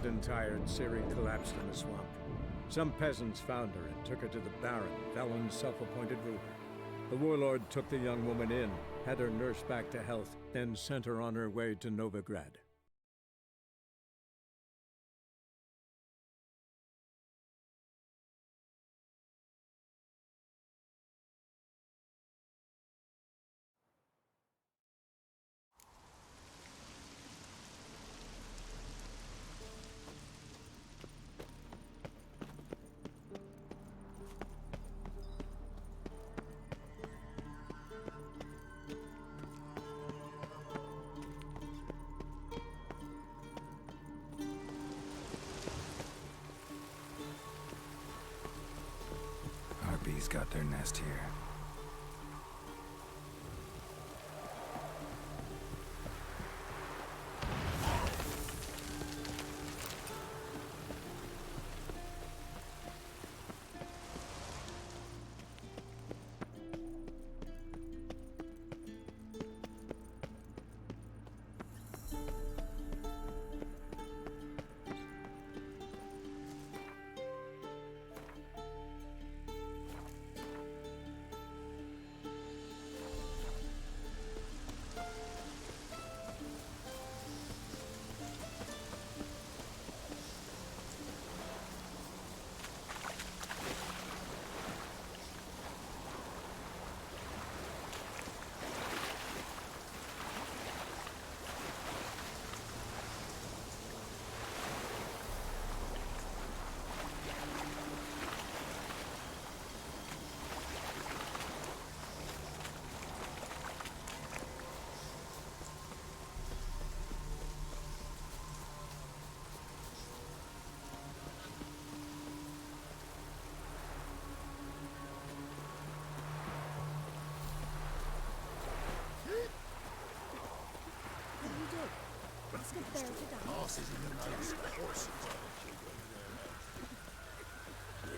and tired, Ciri collapsed in the swamp. Some peasants found her and took her to the Baron, Valen's self-appointed ruler. The warlord took the young woman in, had her nursed back to health, then sent her on her way to Novigrad. Harpies got their nest here.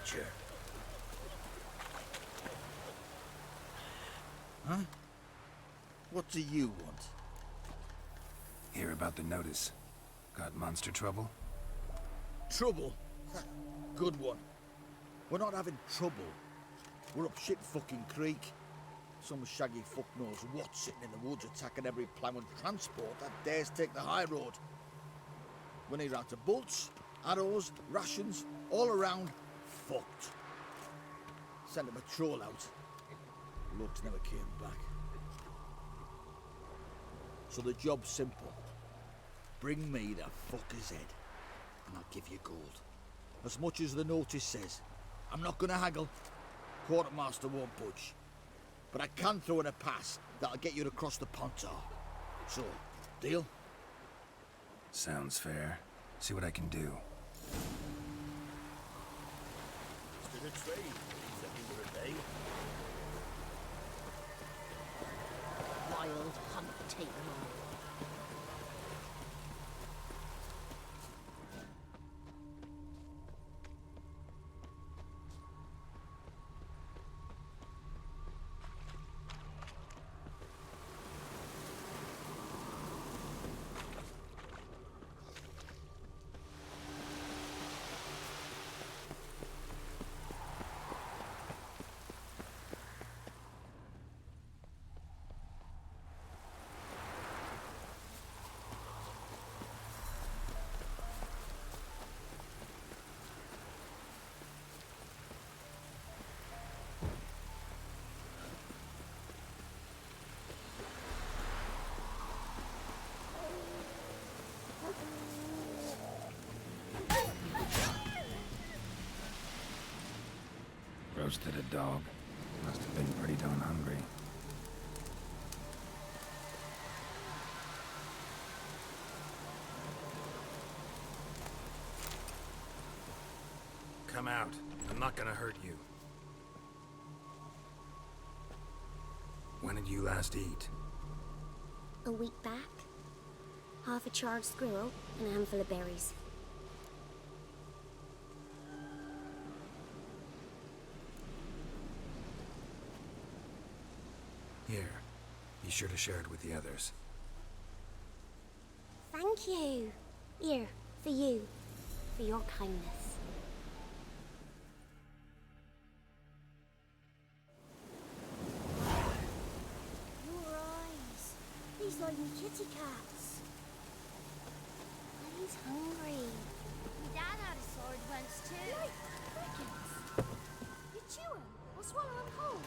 Witcher. Huh? What do you want? Hear about the notice. Got monster trouble? Trouble? Good one. We're not having trouble. We're up shit fucking creek. Some shaggy fuck knows what sitting in the woods attacking every plough and transport that dares take the high road. We're near out to bolts, arrows, rations, all around, fucked. Sent a patrol out. Looks never came back. So the job's simple. Bring me the fucker's head, and I'll give you gold. As much as the notice says. I'm not gonna haggle. Quartermaster won't budge. But I can throw in a pass that'll get you across the Pontar. So, deal? Sounds fair. See what I can do. To the trade, a day. Wild hunt, take them all. Roasted a dog. Must have been pretty darn hungry. Come out. I'm not gonna hurt you. When did you last eat? A week back. Half a charred squirrel and a handful of berries. Here. Be sure to share it with the others. Thank you. Here, for you. for your kindness. Your eyes. These like me kitty cats. He's hungry. My dad had a sword once too. Like crickets. You chew 'em or swallow 'em whole.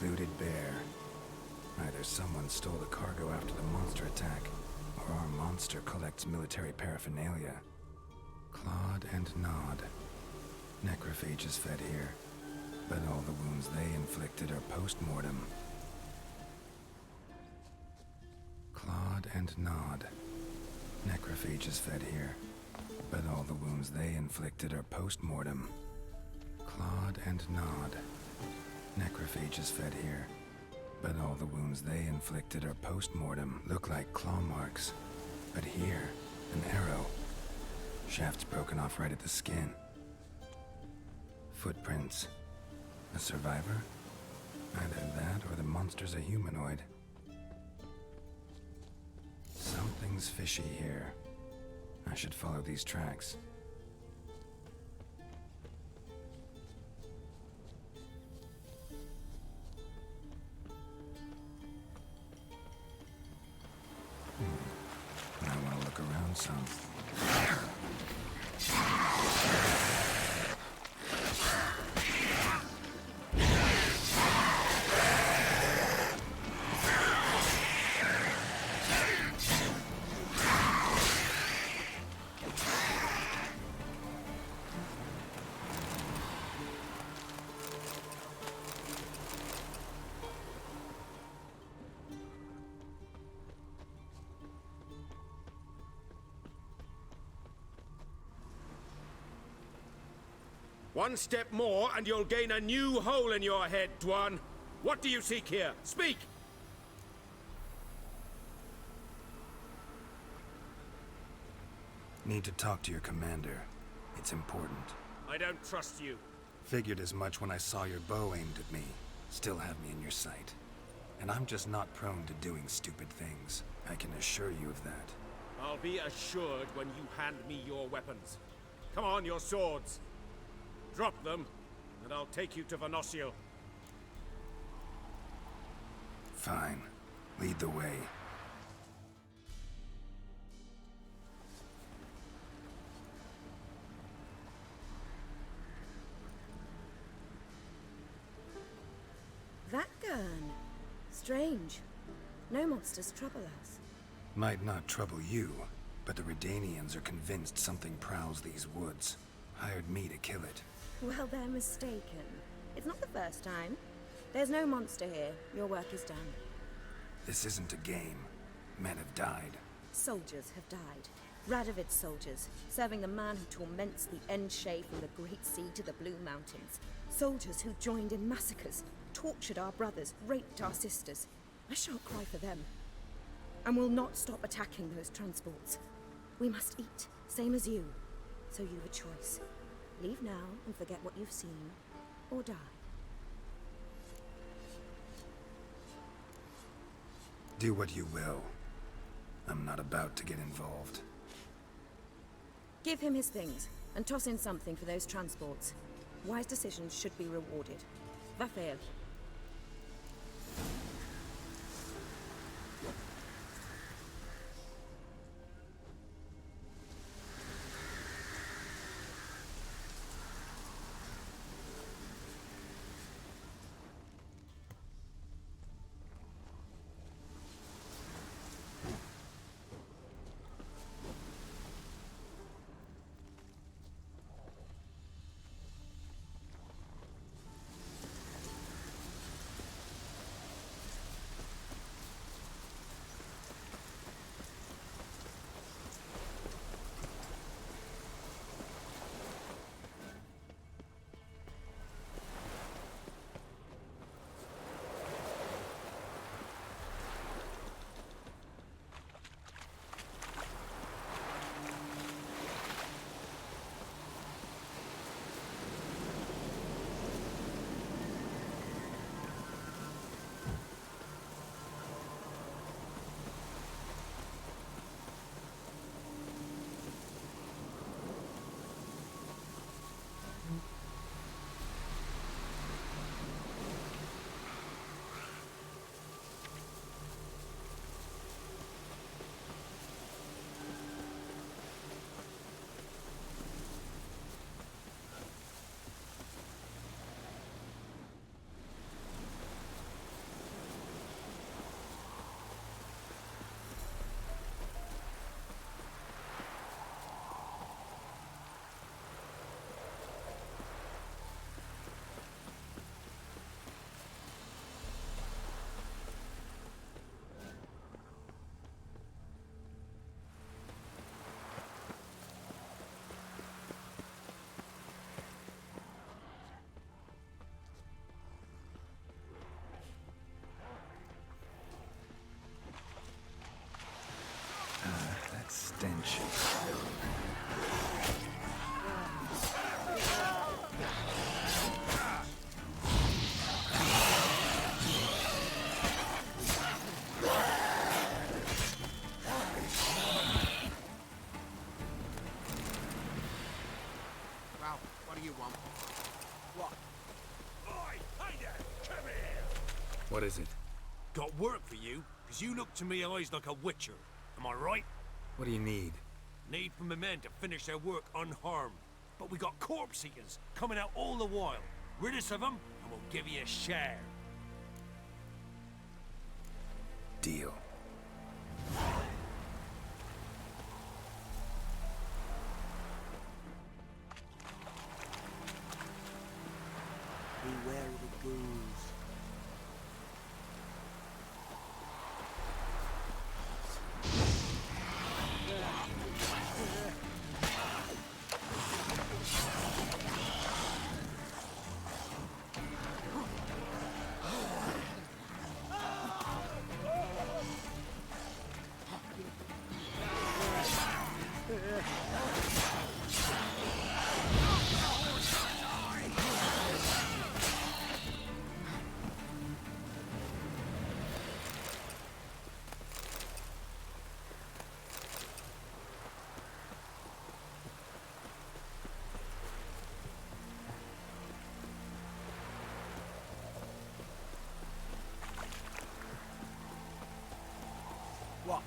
Looted bear. Either someone stole the cargo after the monster attack, or our monster collects military paraphernalia. Clawed and gnawed. Necrophages fed here, but all the wounds they inflicted are post-mortem. Clawed and gnawed. Necrophages fed here, but all the wounds they inflicted are post-mortem. Clawed and gnawed. Necrophages fed here, but all the wounds they inflicted are post-mortem. Look like claw marks. But here, an arrow. Shaft's broken off right at the skin. Footprints. A survivor? Either that or the monster's a humanoid. Something's fishy here. I should follow these tracks. I want to look around some. One step more, and you'll gain a new hole in your head, Dwan. What do you seek here? Speak! Need to talk to your commander. It's important. I don't trust you. Figured as much when I saw your bow aimed at me. Still have me in your sight. And I'm just not prone to doing stupid things. I can assure you of that. I'll be assured when you hand me your weapons. Come on, your swords. Drop them, and I'll take you to Venosio. Fine. Lead the way. That gun. Strange. No monsters trouble us. Might not trouble you, but the Redanians are convinced something prowls these woods. Hired me to kill it. Well, they're mistaken. It's not the first time. There's no monster here. Your work is done. This isn't a game. Men have died. Soldiers have died. Radovid's soldiers, serving the man who torments the End-Shay from the Great Sea to the Blue Mountains. Soldiers who joined in massacres, tortured our brothers, raped our sisters. I shan't cry for them. And will not stop attacking those transports. We must eat, same as you. So you've a choice. Leave now and forget what you've seen, or die. Do what you will. I'm not about to get involved. Give him his things, and toss in something for those transports. Wise decisions should be rewarded. Vafael. stench. Well, what do you want? What? Oi, hey there, come here! What is it? Got work for you, because you look to me eyes like a witcher. Am I right? What do you need? Need for my men to finish their work unharmed. But we got corpse eaters coming out all the while. Rid us of them, and we'll give you a share. Deal. Beware of the ghouls. What?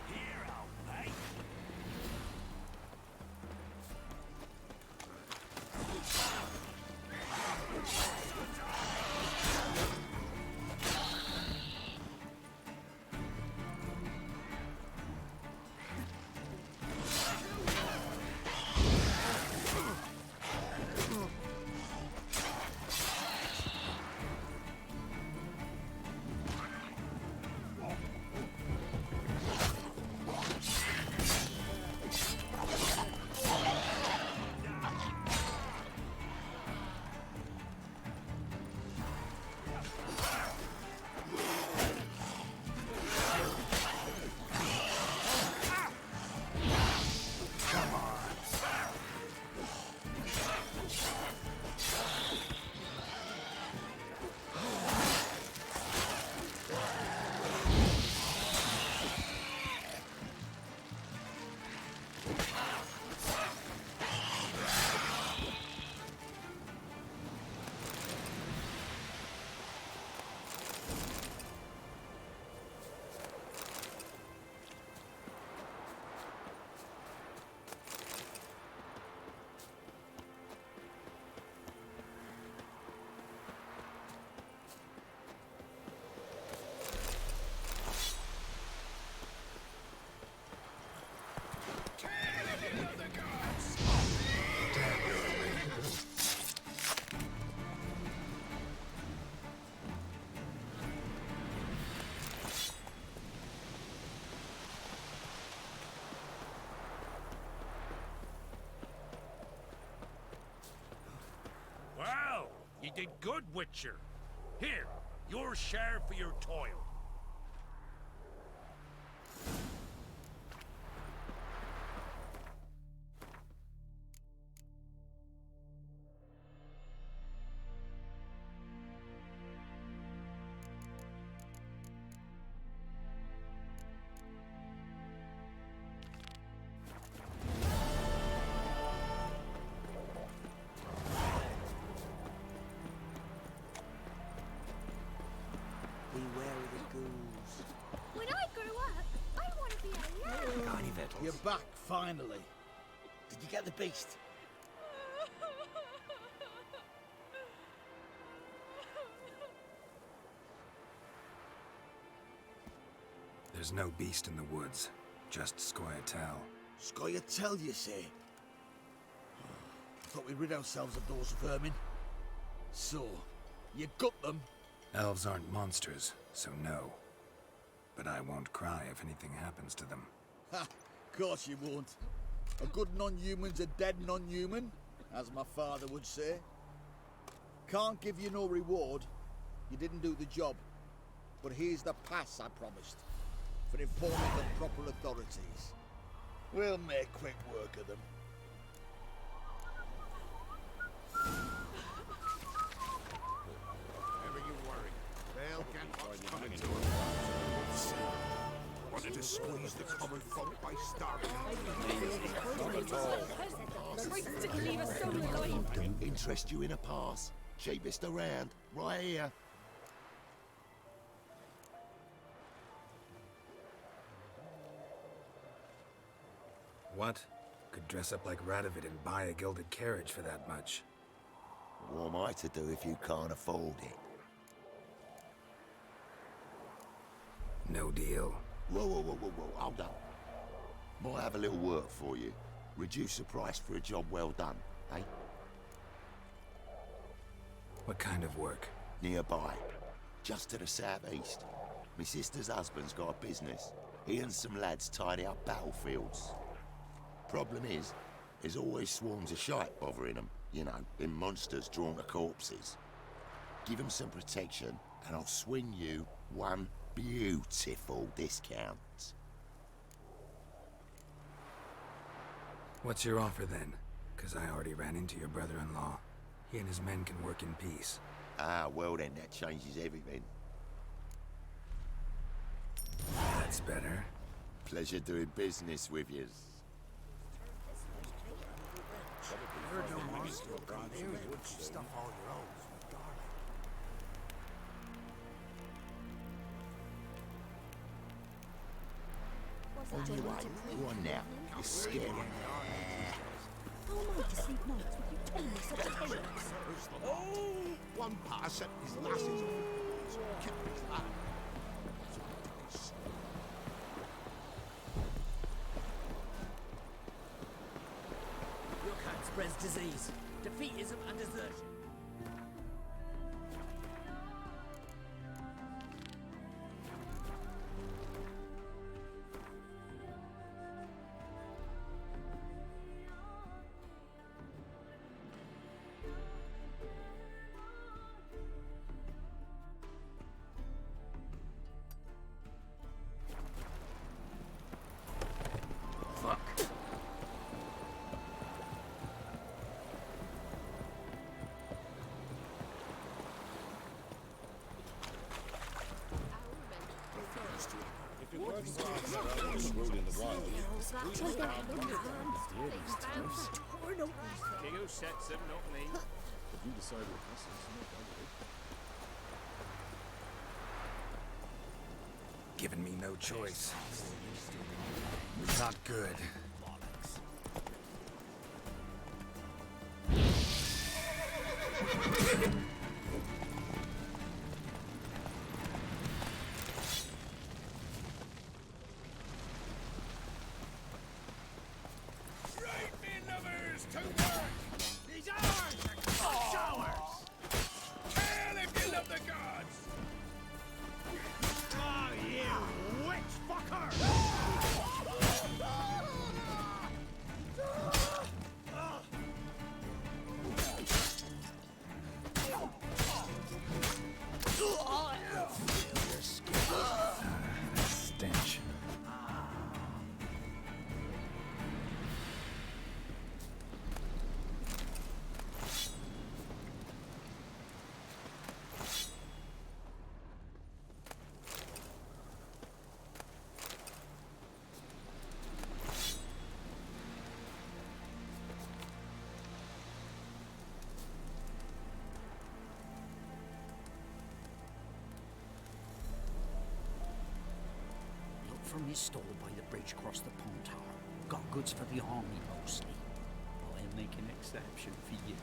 Here, old mate. Well, you did good, Witcher. Here, your share for your toil. Beware of the You're back, finally. Did you get the beast? There's no beast in the woods, just Scoia'tael. Scoia'tael, you say? I thought we rid ourselves of those vermin. So, you got them? Elves aren't monsters, so no. But I won't cry if anything happens to them. Ha! Course you won't. A good non-human's a dead non-human, as my father would say. Can't give you no reward. You didn't do the job. But here's the pass I promised, for informing the proper authorities. We'll make quick work of them. Never you worry. They'll get what's coming to them. Wanted to squeeze the common folk by starving them. Interest you in a pass? Cheapest around, right here. What? Could dress up like Radovid and buy a gilded carriage for that much. What am I to do if you can't afford it? No deal. Whoa, hold on. Might have a little work for you. Reduce the price for a job well done, eh? What kind of work? Nearby. Just to the southeast. My sister's husband's got a business. He and some lads tidy up battlefields. Problem is, there's always swarms of shite bothering them. You know, them monsters drawn to corpses. Give them some protection, and I'll swing you one beautiful discount. What's your offer then? 'Cause I already ran into your brother-in-law. He and his men can work in peace. Ah, well then, that changes everything. That's better. Pleasure doing business with you. On your way. Go on now. You're scared. How am I to sleep nights with you telling me such tales? One part set his lasses. Kept his lad. Your kind spreads disease, defeatism and desertion. Who sets him, not me. If you decide what this is, no doubt. Given me no choice. Not good. Stench. Look from his stall by the bridge across the pond tower. Got goods for the army mostly, but I'll make an exception for you.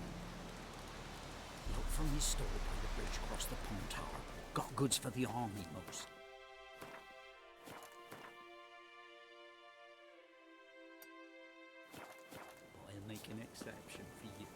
Look from his store by the bridge across the Pontar. Got goods for the army mostly. But I'll make an exception for you.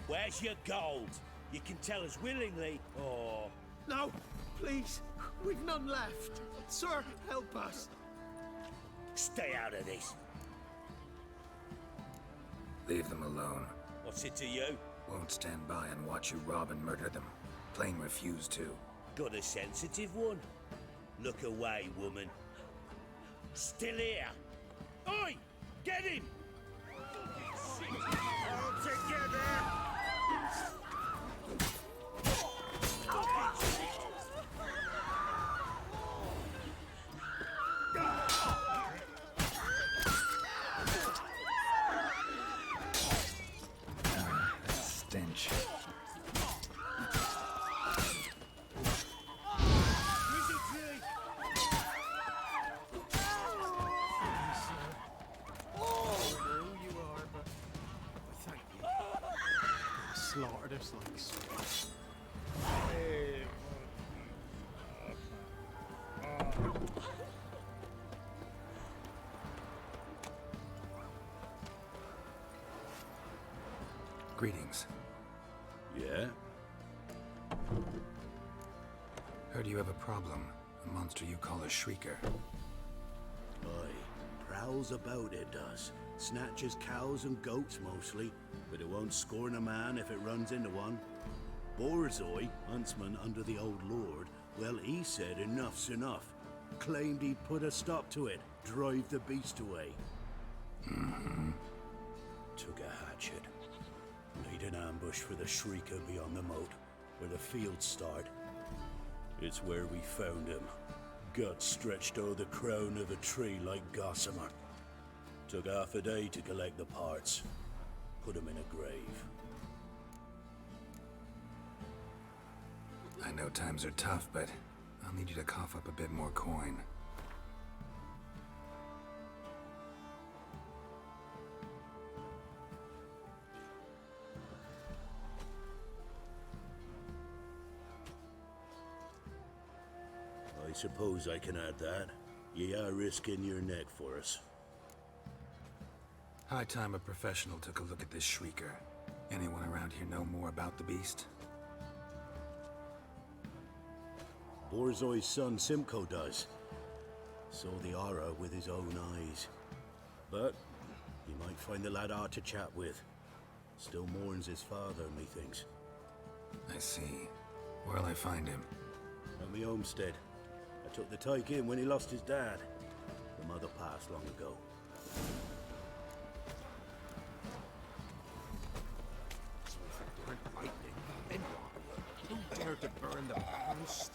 Where's your gold? You can tell us willingly, or... No, please. We've none left. Sir, help us. Stay out of this. Leave them alone. What's it to you? Won't stand by and watch you rob and murder them. Plain refuse to. Got a sensitive one? Look away, woman. Still here. Oi! Get him! All together! Stench. Slaughtered us like swine. Greetings. Yeah? Heard you have a problem. A monster you call a shrieker. Aye. Prowls about, it does. Snatches cows and goats mostly, but it won't scorn a man if it runs into one. Borzoi, huntsman under the old lord, well, he said enough's enough. Claimed he'd put a stop to it, drive the beast away. Mm-hmm. Took a hatchet. Laid an ambush for the shrieker beyond the moat, where the fields start. It's where we found him. Guts stretched o'er the crown of a tree like gossamer. Took half a day to collect the parts. Put him in a grave. I know times are tough, but I'll need you to cough up a bit more coin. I suppose I can add that. Ye are risking your neck for us. High time a professional took a look at this shrieker. Anyone around here know more about the beast? Borzoi's son Simcoe does. Saw the aura with his own eyes. But you might find the lad hard to chat with. Still mourns his father, methinks. I see. Where'll I find him? At me homestead. I took the tyke in when he lost his dad. The mother passed long ago. Who dared to burn the house?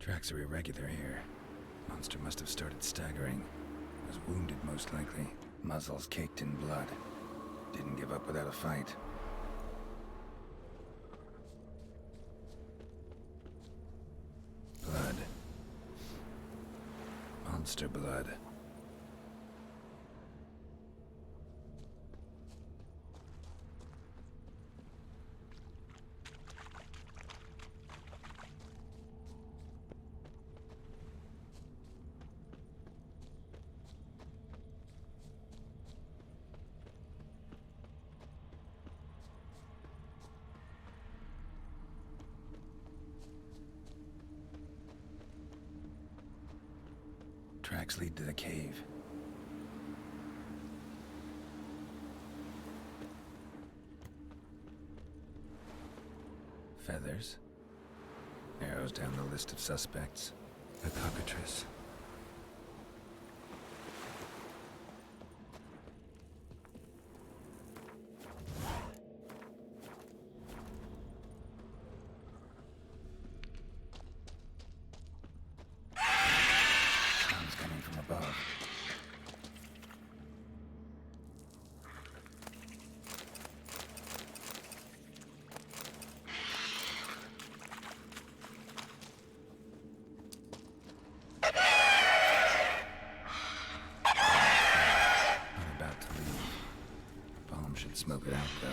Tracks are irregular here. Monster must have started staggering. Was wounded, most likely. Muzzles caked in blood. Didn't give up without a fight. Blood. Monster blood. Tracks lead to the cave. Feathers. Narrows down the list of suspects. A cockatrice. smoke it out, though.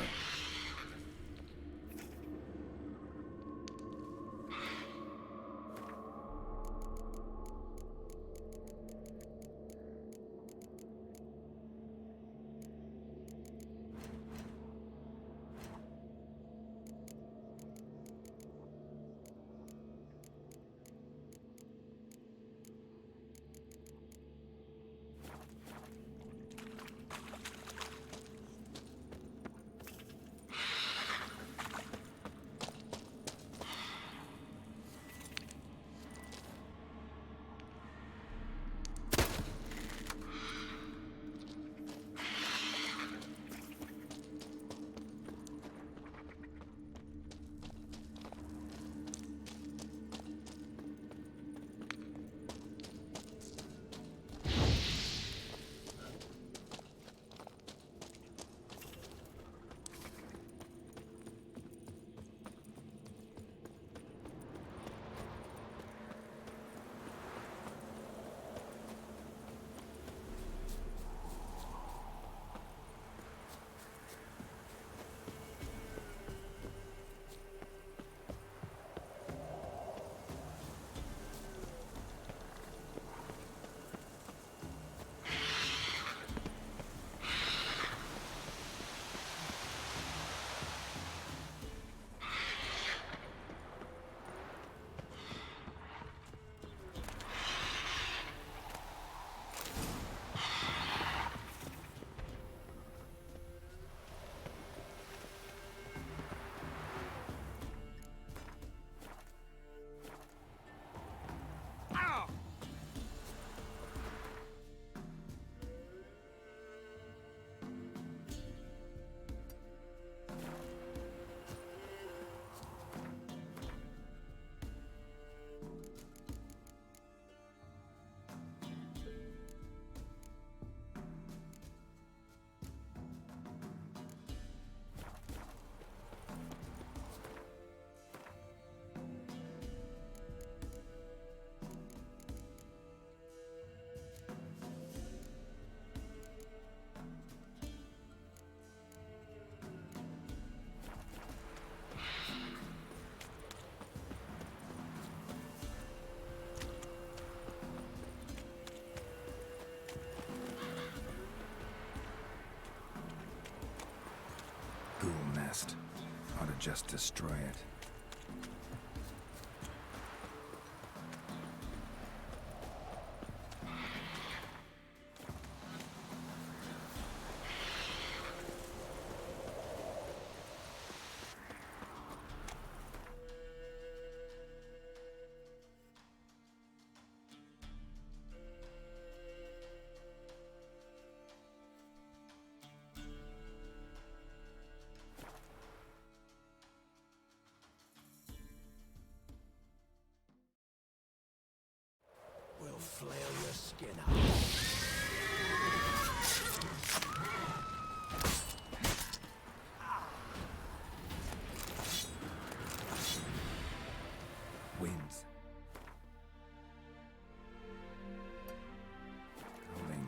Ought to just destroy it. We'll flail your skin out. Winds. Howling.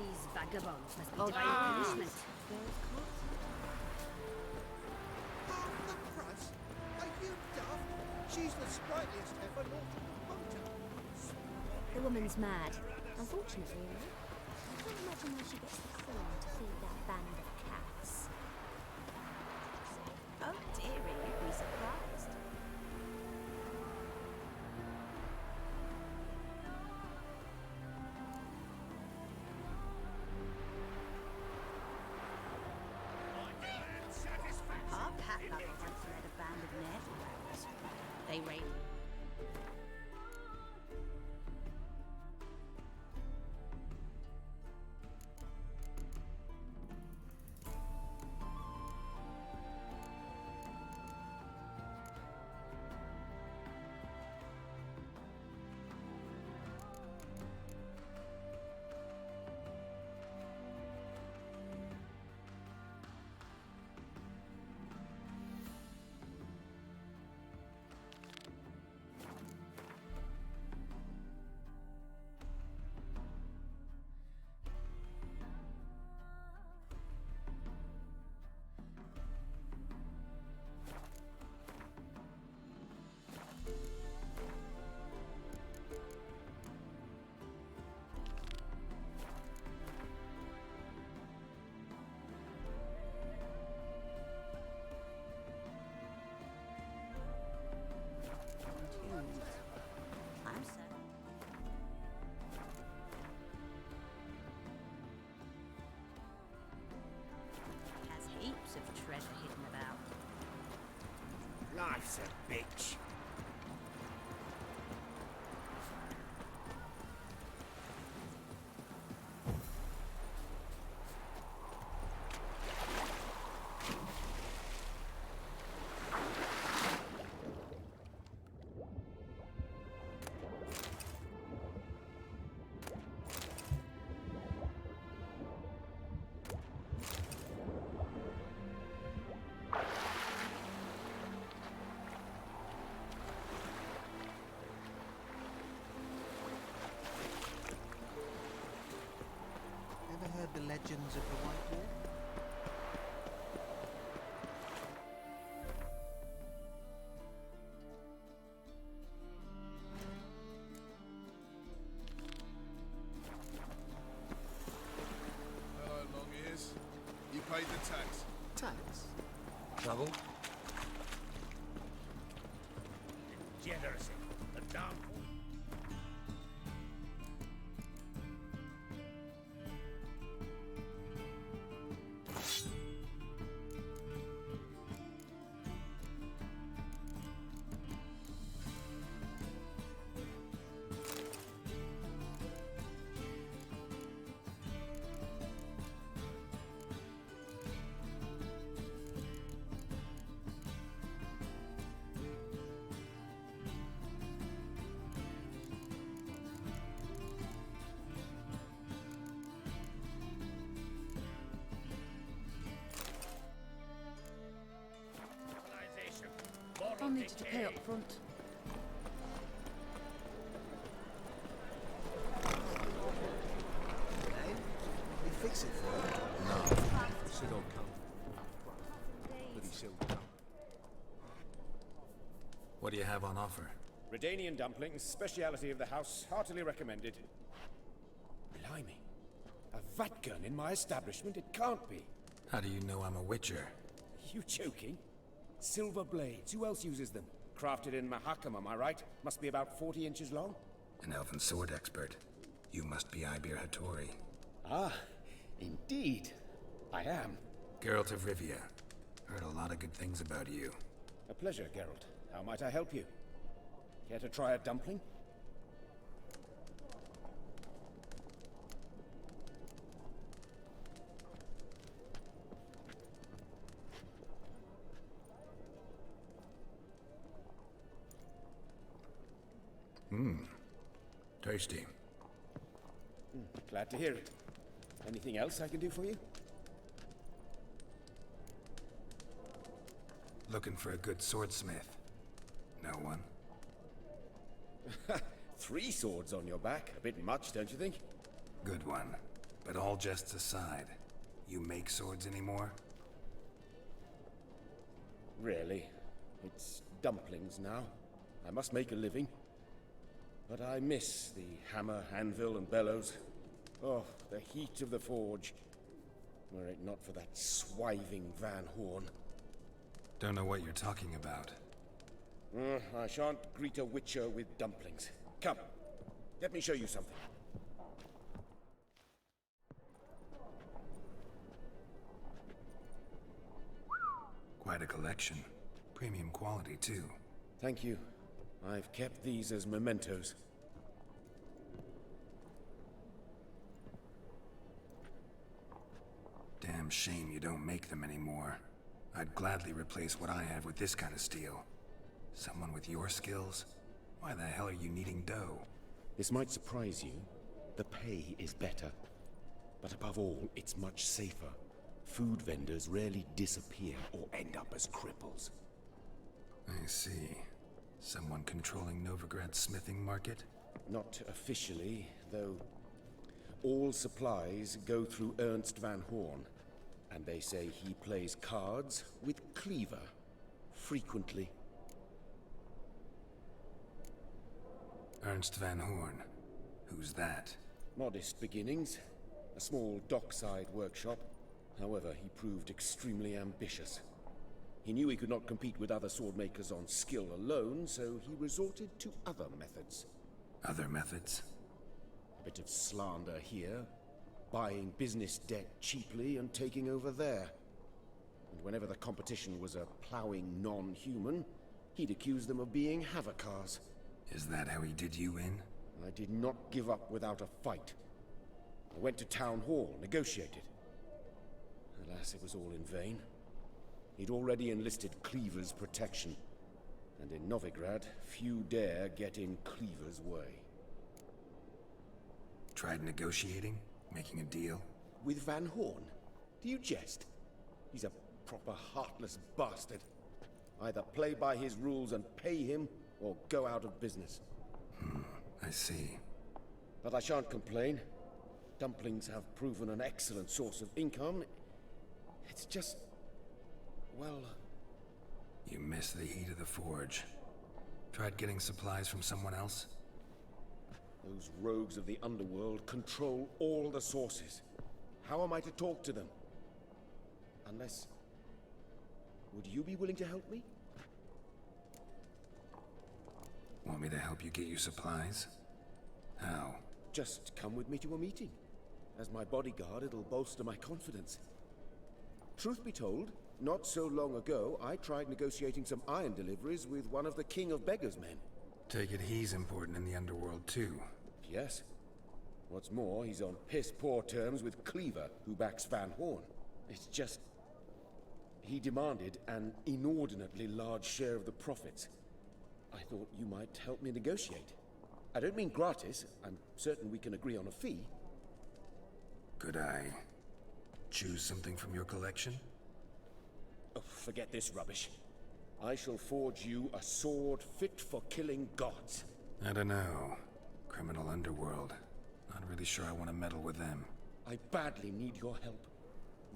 These vagabonds must be divine punishment. Half the price? Are you daft? She's the sprightliest ever north of Hunter. The woman's mad. Unfortunately, you know. I can't imagine where she gets the corn to feed that band of cats. Oh dearie, you'd be surprised. Our cat lover once led a band of ne'er-do-wells. They raid. Life's a bitch. Ever heard the legends of the White Wall? Hello, long ears. You paid the tax. Tax? Trouble? Degeneracy. The damn fool. I'll need you to pay up front. Eh? We fix it for you. No. She don't come. Bloody silver. What do you have on offer? Redanian dumplings, speciality of the house, heartily recommended. Blimey. A vatgun in my establishment? It can't be. How do you know I'm a witcher? You joking? Silver blades. Who else uses them? Crafted in Mahakam, am I right? Must be about 40 inches long? An elven sword expert. You must be Ibir Hattori. Ah, indeed. I am. Geralt of Rivia. Heard a lot of good things about you. A pleasure, Geralt. How might I help you? Care to try a dumpling? Tasty. Glad to hear it. Anything else I can do for you? Looking for a good swordsmith. No one? 3 swords on your back. A bit much, don't you think? Good one. But all jests aside, you make swords anymore? Really? It's dumplings now. I must make a living. But I miss the hammer, anvil, and bellows. Oh, the heat of the forge. Were it not for that swiving Van Horn. Don't know what you're talking about. I shan't greet a witcher with dumplings. Come, let me show you something. Quite a collection. Premium quality, too. Thank you. I've kept these as mementos. Damn shame you don't make them anymore. I'd gladly replace what I have with this kind of steel. Someone with your skills? Why the hell are you needing dough? This might surprise you. The pay is better. But above all, it's much safer. Food vendors rarely disappear or end up as cripples. I see. Someone controlling Novigrad's smithing market? Not officially, though. All supplies go through Ernst Van Horn, and they say he plays cards with Cleaver, frequently. Ernst Van Horn. Who's that? Modest beginnings. A small dockside workshop. However, he proved extremely ambitious. He knew he could not compete with other swordmakers on skill alone, so he resorted to other methods. Other methods? A bit of slander here, buying business debt cheaply and taking over there. And whenever the competition was a ploughing non-human, he'd accuse them of being Havocars. Is that how he did you in? I did not give up without a fight. I went to Town Hall, negotiated. Alas, it was all in vain. He'd already enlisted Cleaver's protection. And in Novigrad, few dare get in Cleaver's way. Tried negotiating? Making a deal? With Van Horn? Do you jest? He's a proper heartless bastard. Either play by his rules and pay him, or go out of business. I see. But I shan't complain. Dumplings have proven an excellent source of income. It's just... well... You miss the heat of the forge. Tried getting supplies from someone else? Those rogues of the underworld control all the sources. How am I to talk to them? Unless... would you be willing to help me? Want me to help you get you supplies? How? Just come with me to a meeting. As my bodyguard, it'll bolster my confidence. Truth be told, not so long ago, I tried negotiating some iron deliveries with one of the King of Beggars' men. Take it he's important in the underworld, too. Yes. What's more, he's on piss-poor terms with Cleaver, who backs Van Horn. It's just... he demanded an inordinately large share of the profits. I thought you might help me negotiate. I don't mean gratis. I'm certain we can agree on a fee. Could I choose something from your collection? Oh, forget this rubbish. I shall forge you a sword fit for killing gods. I don't know. Criminal underworld. Not really sure I want to meddle with them. I badly need your help.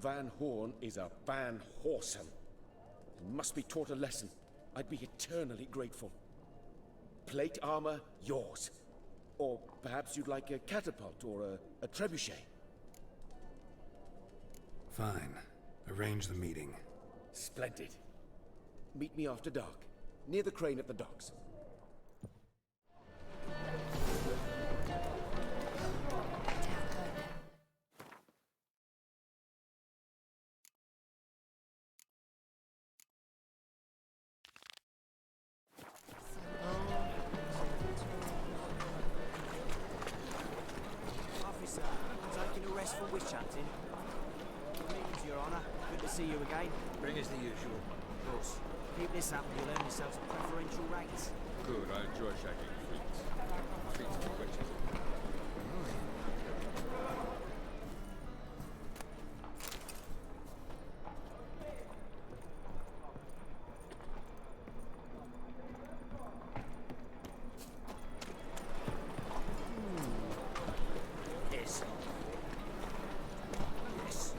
Van Horn is a Van Horsen. He must be taught a lesson. I'd be eternally grateful. Plate armor, yours. Or perhaps you'd like a catapult or a trebuchet. Fine. Arrange the meeting. Splendid. Meet me after dark, near the crane at the docks. Officer, taking a rest for witch hunting. Greetings, Your Honor. Good to see you again. Bring us the usual. Of course. Keep this up and you'll earn yourselves preferential rates. Good, I enjoy shagging feet. Feet of the witches. Yes. Yes.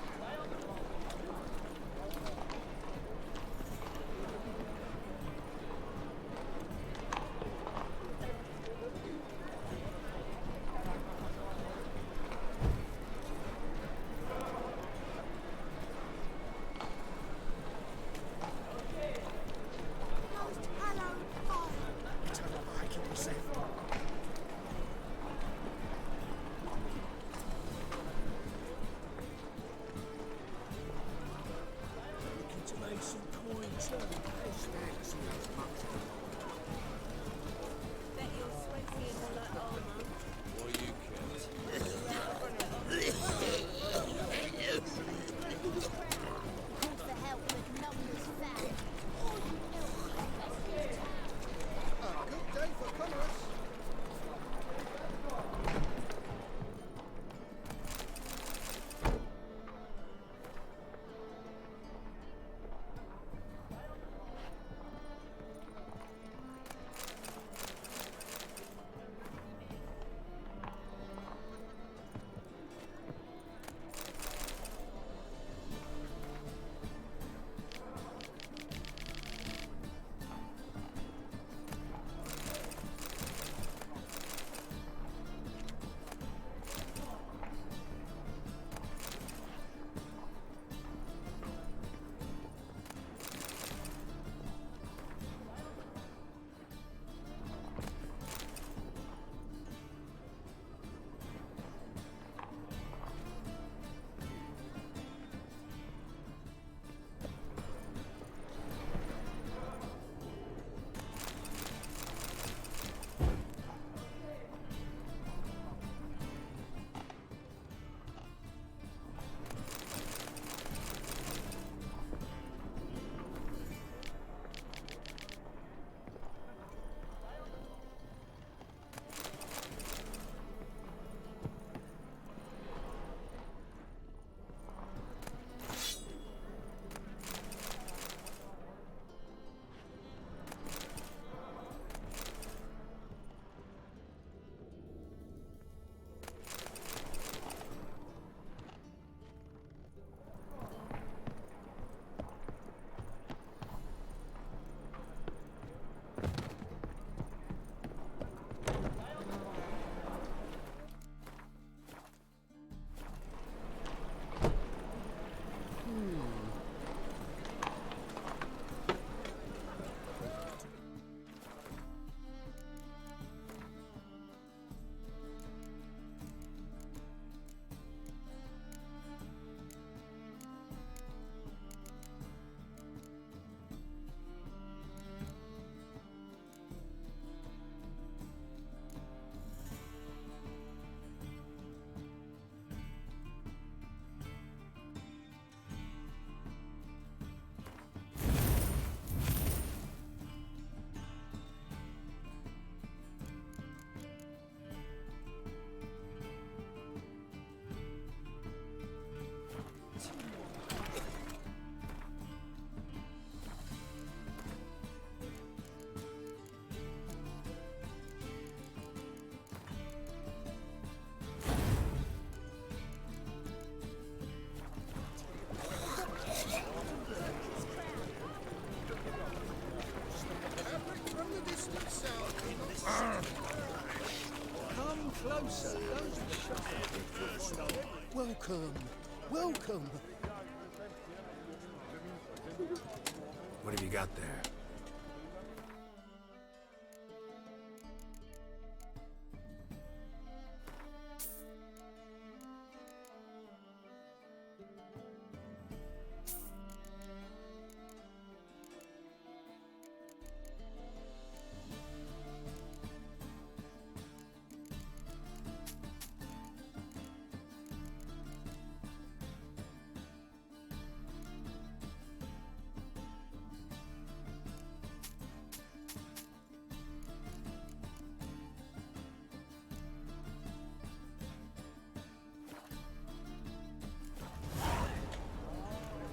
closer. Those are shots. Welcome. Welcome. What have you got there?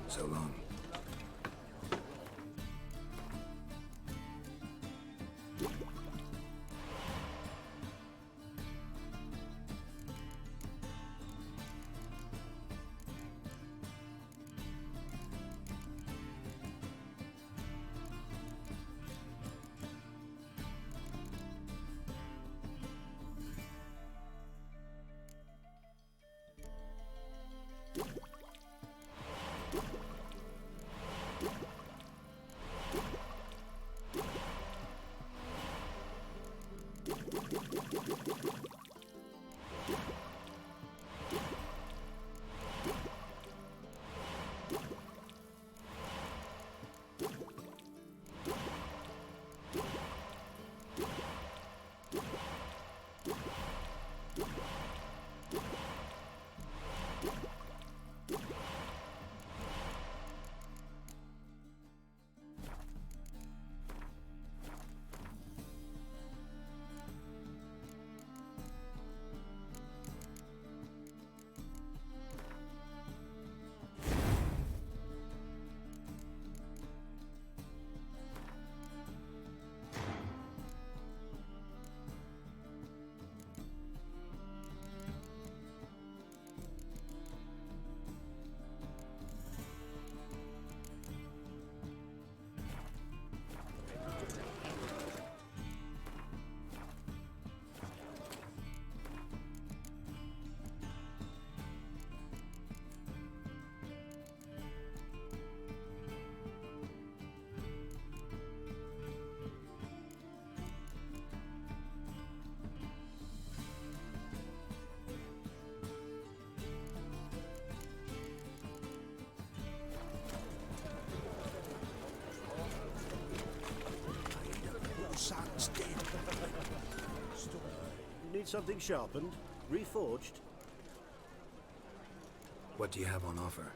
So long. Son's dead. Need something sharpened? Reforged? What do you have on offer?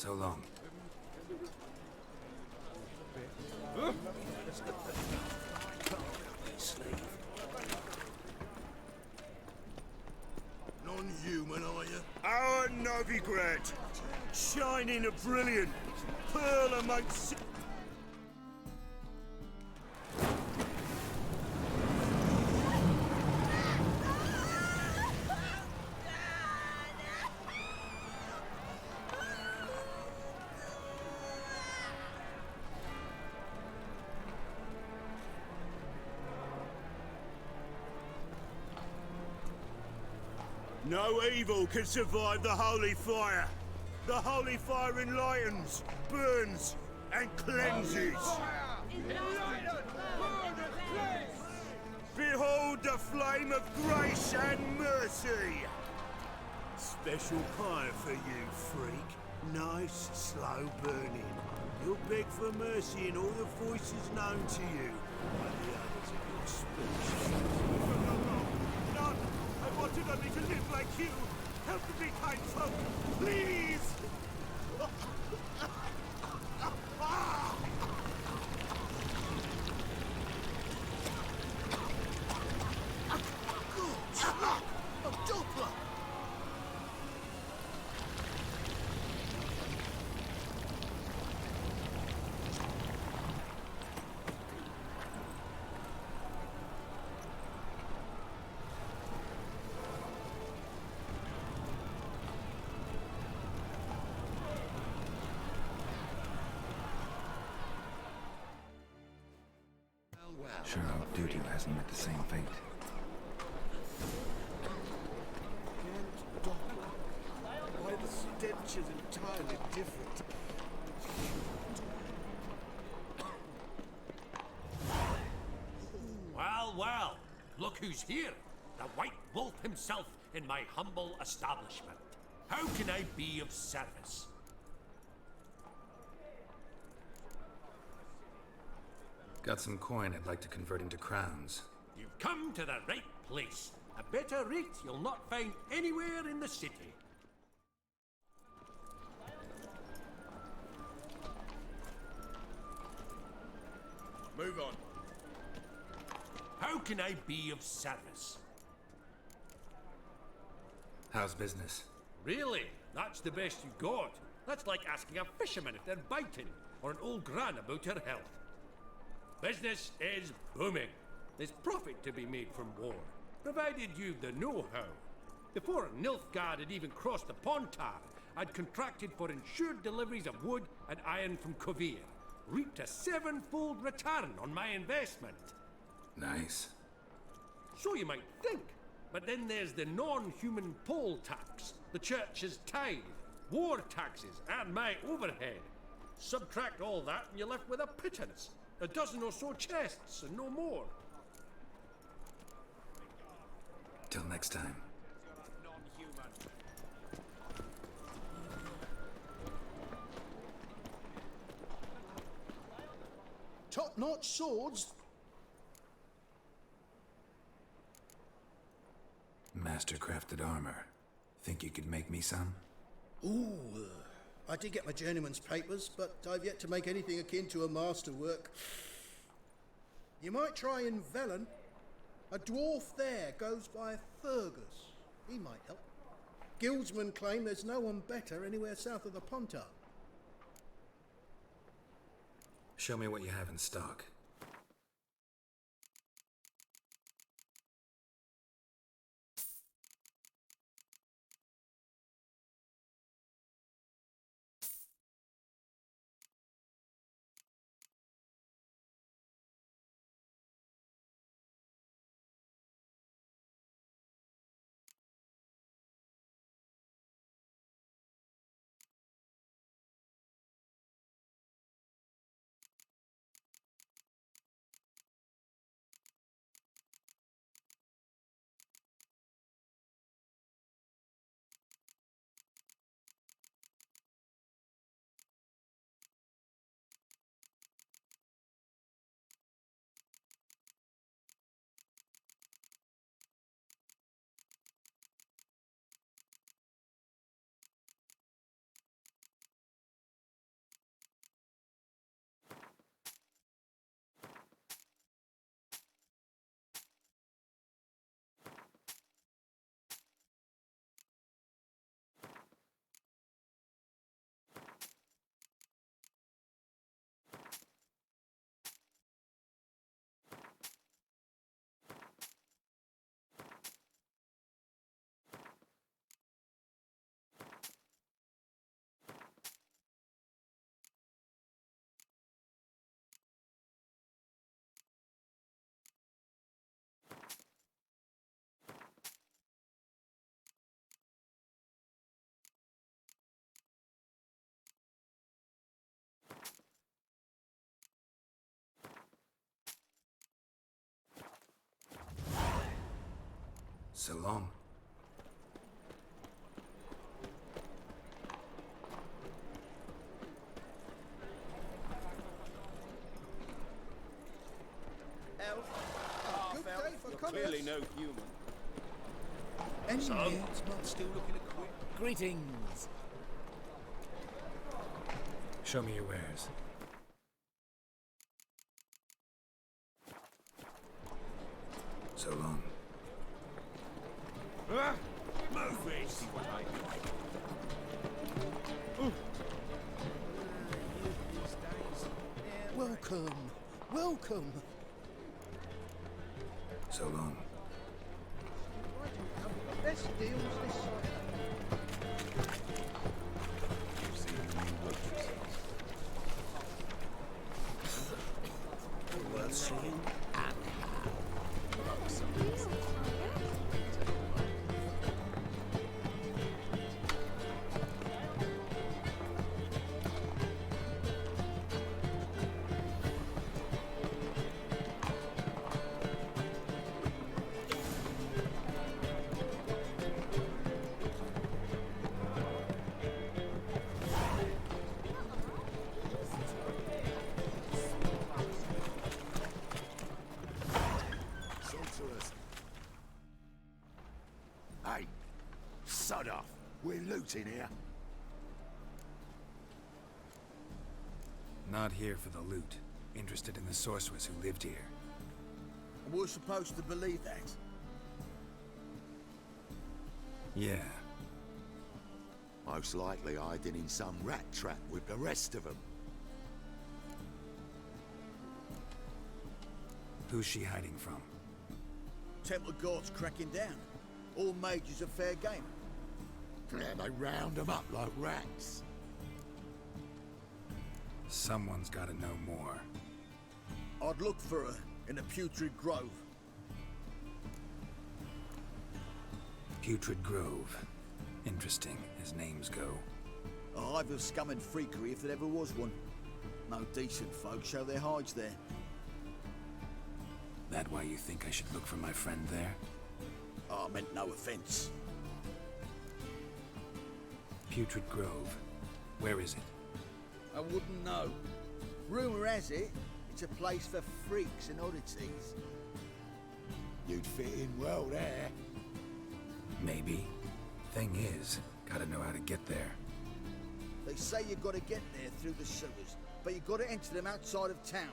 So long. Non-human, are you? Our Novigrad, shining a brilliant pearl amongst... No evil can survive the holy fire. The holy fire enlightens, burns, and cleanses. Behold the flame of grace and mercy. Special fire for you, freak. Nice, slow burning. You'll beg for mercy in all the voices known to you by the others of your species. None! I wanted only to live like you! Help me, kind folk! Please! A Doppler! Sure hope Dudu hasn't met the same fate. Why the stench is entirely different. Well, well, look who's here. The White Wolf himself in my humble establishment. How can I be of service? Got some coin I'd like to convert into crowns. You've come to the right place. A better rate you'll not find anywhere in the city. Move on. How can I be of service? How's business? Really? That's the best you got? That's like asking a fisherman if they're biting, or an old gran about her health. Business is booming. There's profit to be made from war, provided you've the know-how. Before Nilfgaard had even crossed the Pontar, I'd contracted for insured deliveries of wood and iron from Kovir, reaped a 7-fold return on my investment. Nice. So you might think, but then there's the non-human poll tax, the church's tithe, war taxes, and my overhead. Subtract all that and you're left with a pittance. A dozen or so chests, and no more. Till next time. Top-notch swords? Master-crafted armor. Think you could make me some? Ooh, I did get my journeyman's papers, but I've yet to make anything akin to a masterwork. You might try in Velen. A dwarf there goes by Fergus. He might help. Guildsmen claim there's no one better anywhere south of the Pontar. Show me what you have in stock. So long. Elf. Good Elf. day for You're commerce. clearly no human. Any Son, news? it's not still looking a quit. Greetings. Show me your wares. So long. Move it! See what I do. Welcome. Welcome. So long. Best deals this side. Worth seeing? Sorcerers. Hey, sod off. We're looting here. Not here for the loot. Interested in the sorceress who lived here. And we're supposed to believe that. Yeah. Most likely hiding in some rat trap with the rest of them. Who's she hiding from? Temple Guard's cracking down. All mages are fair game. Yeah, they round them up like rats. Someone's gotta know more. I'd look for her in the Putrid Grove. Putrid Grove. Interesting, as names go. A hive of scum and freakery if there ever was one. No decent folk show their hides there. That why you think I should look for my friend there? Oh, I meant no offense. Putrid Grove. Where is it? I wouldn't know. Rumour has it, it's a place for freaks and oddities. You'd fit in well there. Maybe. Thing is, gotta know how to get there. They say you gotta get there through the sewers, but you gotta enter them outside of town.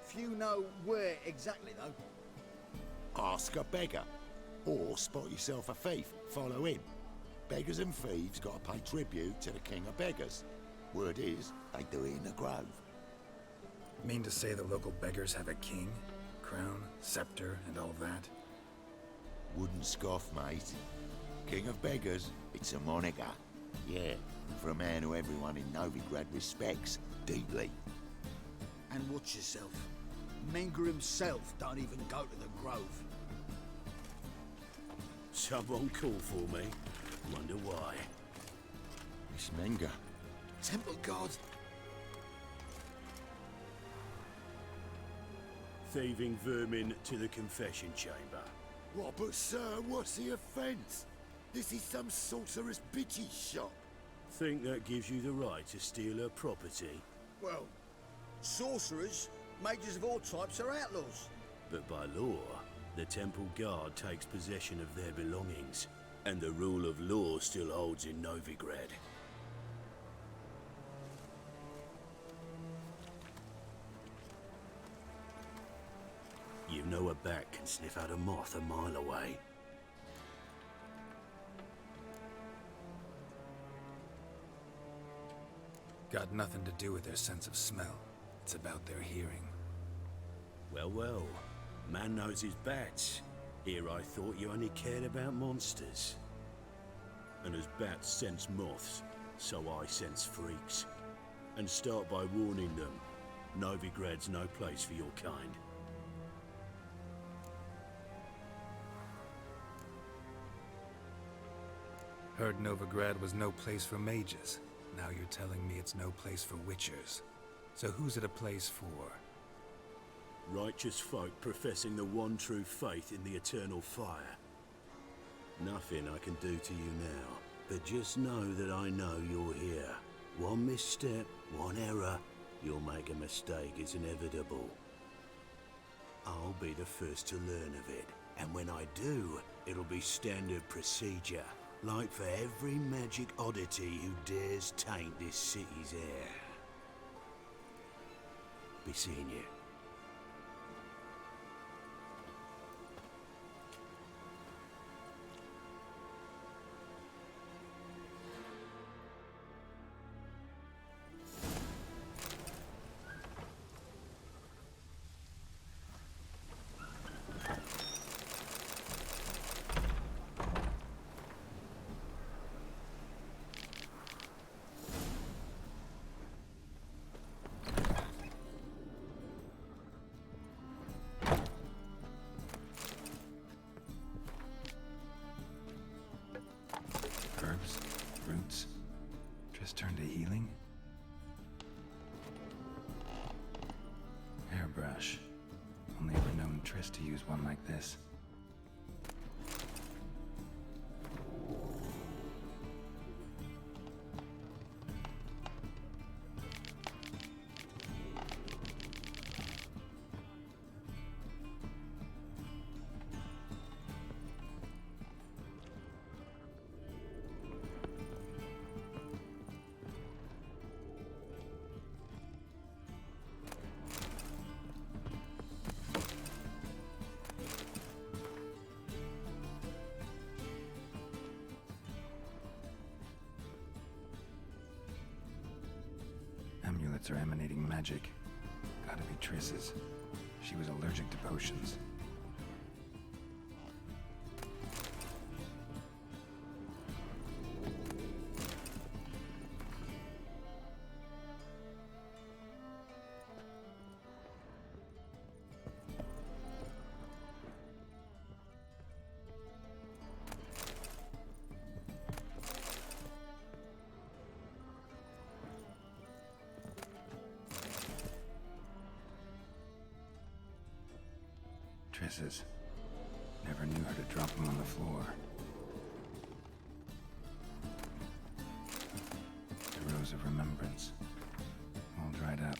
Few know where exactly, though. Ask a beggar. Or spot yourself a thief. Follow him. Beggars and thieves gotta pay tribute to the king of beggars. Word is, they do it in the grove. Mean to say the local beggars have a king? Crown, scepter, and all that? Wouldn't scoff, mate. King of beggars, it's a moniker. Yeah, for a man who everyone in Novigrad respects deeply. And watch yourself. Menger himself don't even go to the Grove. Someone called for me. Wonder why. It's Menger. Temple Guard. Thieving vermin to the confession chamber. What, but sir, what's the offence? This is some sorcerer's bitchy shop. Think that gives you the right to steal her property? Well, sorcerers, mages of all types are outlaws. But by law, the Temple Guard takes possession of their belongings, and the rule of law still holds in Novigrad. You know a bat can sniff out a moth a mile away. Got nothing to do with their sense of smell. It's about their hearing. Well, well. Man knows his bats. Here I thought you only cared about monsters. And as bats sense moths, so I sense freaks. And start by warning them, Novigrad's no place for your kind. Heard Novigrad was no place for mages. Now you're telling me it's no place for witchers. So who's it a place for? Righteous folk professing the one true faith in the eternal fire. Nothing I can do to you now, but just know that I know you're here. One misstep, one error, you'll make a mistake, it's inevitable. I'll be the first to learn of it, and when I do, it'll be standard procedure, like for every magic oddity who dares taint this city's air. Be seeing you. Herbs, roots, just turn to healing? Hairbrush. Only ever known Triss to use one like this. Amulets are emanating magic. Gotta be Triss's. She was allergic to potions. Triss's. Never knew her to drop them on the floor. The Rose of Remembrance. All dried up.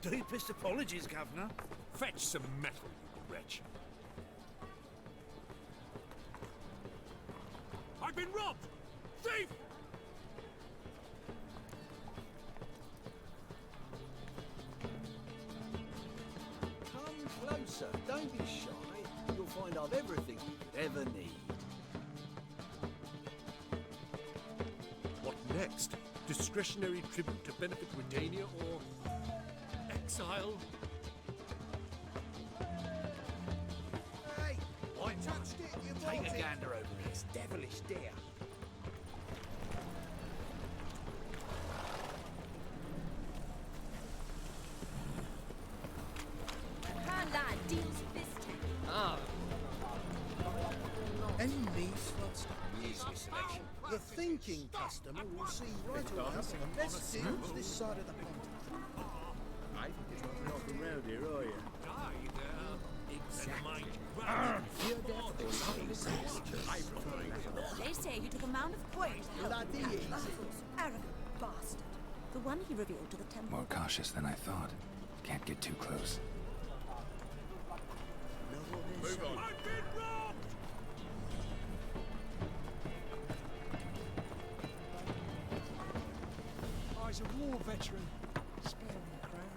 Deepest apologies, Governor. Fetch some metal, you wretch. I've been robbed! Thief! Come closer, don't be shy. You'll find I've everything you could ever need. What next? Discretionary tribute to benefit Redania or exile? Hey! I touched it, you Take bought a it. gander over this devilish deer. Her lad deals fisting. Ah, Any need for stuff? easy selection. The thinking customer will see right away up on the best deals this side of the pond. I think there's nothing off around here, are you? Die there. Exactly. They say he took a mound of coin to help Bloody him. easy. Arrogant bastard. The one he revealed to the temple. More cautious than I thought. Can't get too close. Move on. I've been robbed! I was a war veteran. Spare me a crown.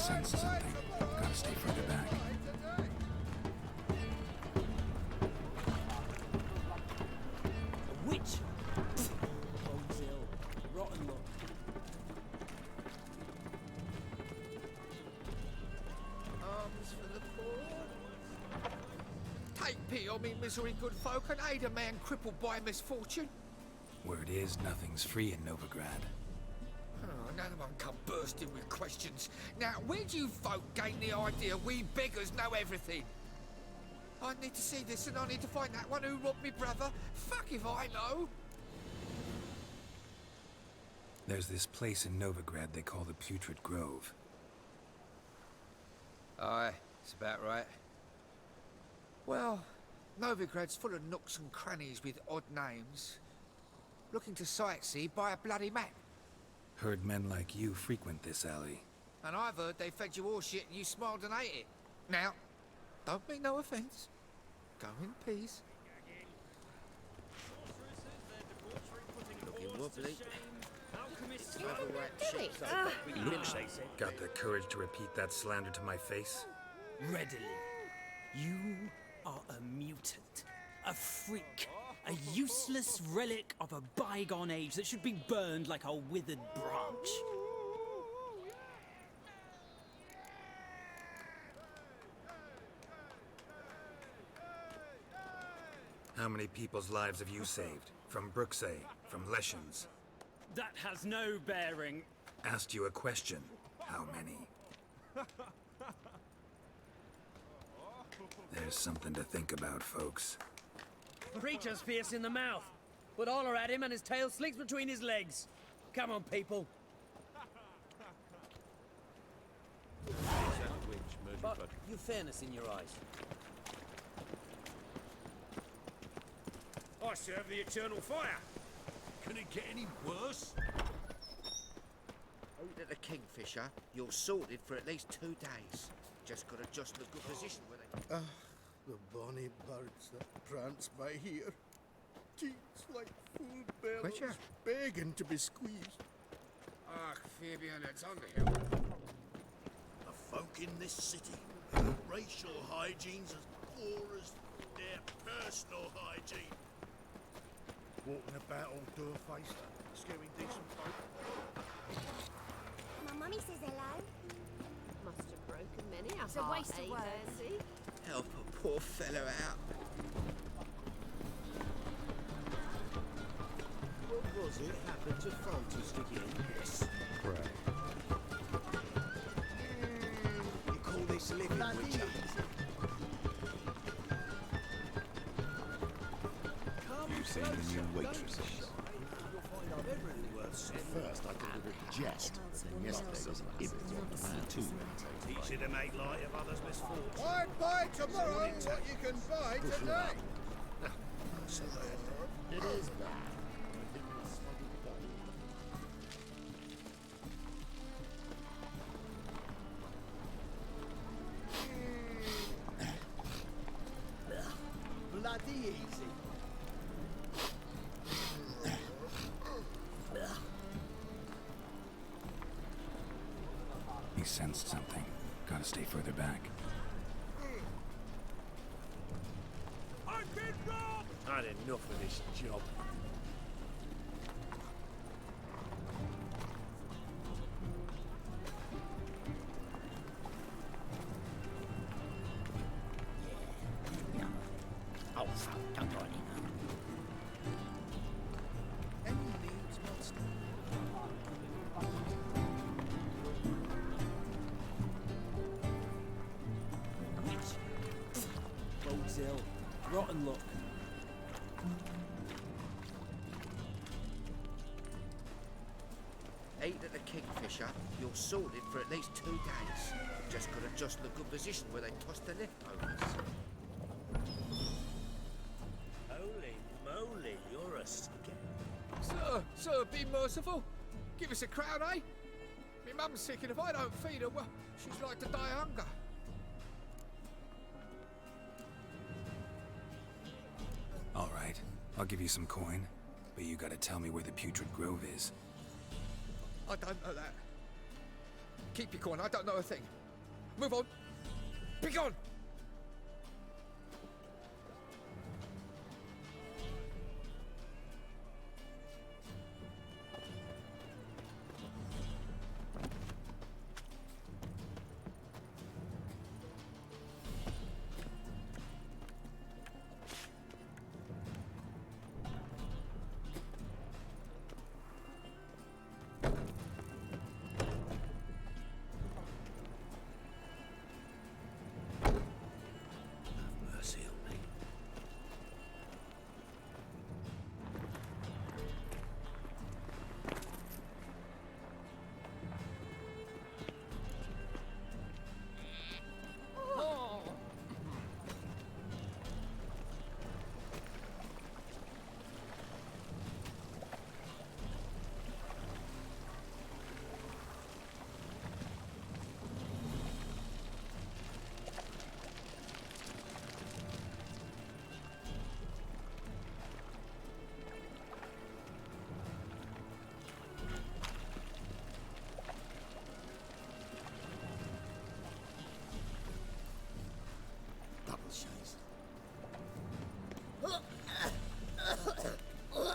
sense something. Gotta stay further back. A witch! Bones ill. Rotten luck. Arms for the poor. Take pity on me, misery, good folk, and aid a man crippled by misfortune. Word is, nothing's free in Novigrad. Oh, none of them come bursting with questions. Now, where do you folk gain the idea we beggars know everything? I need to see this, and I need to find that one who robbed me brother. Fuck if I know. There's this place in Novigrad they call the Putrid Grove. Aye, it's about right. Well, Novigrad's full of nooks and crannies with odd names. Looking to sightsee, buy a bloody map. Heard men like you frequent this alley. And I've heard they fed you all shit and you smiled and ate it. Now, don't mean no offence. Go in peace. Looking wobbly. Looks got the courage to repeat that slander to my face? Readily. You are a mutant. A freak. A useless relic of a bygone age that should be burned like a withered branch. How many people's lives have you saved? From Bruxay, from Leshens? That has no bearing. Asked you a question. How many? There's something to think about, folks. Creature's fierce in the mouth, but all are at him and his tail slinks between his legs. Come on, people. But you've fairness in your eyes. I serve the eternal fire. Can it get any worse? Out at the Kingfisher, you're sorted for at least 2 days. Just gotta just the good position where they... The bonny birds that prance by here. Cheeks like full bellows, Witcher? begging to be squeezed. Ah, Fabian, it's Underhill. The folk in this city, racial hygiene's as poor as their personal hygiene. Walking about all door-faced, scaring decent folk. My mummy says hello. Must have broken many a It's a heart, waste of eh, words. Percy? Help a poor fellow out. What was it happened to Francis again? Yes. You call this living, Witcher? You've seen the new waitresses. At first I thought it was a jest, but then yesterday was an imp on the man too. Teach you to make light of others' misfortunes. Why buy tomorrow what you can buy today? So bad. It is bad. Bloody easy. He sensed something. Gotta stay further back. I've been robbed! Had enough of this job. Oh, fuck, don't go any now. Any needs must. Bones ill. Rotten luck. Ate at the Kingfisher, you're sorted for at least 2 days. Just gotta adjust the good position where they toss the leftovers. Holy moly, you're a Sir, be merciful. Give us a crown, eh? Me mum's sick, and if I don't feed her, well, she's like to die of hunger. All right, I'll give you some coin, but you gotta tell me where the Putrid Grove is. I don't know that. Keep your coin, I don't know a thing. Move on. Be gone!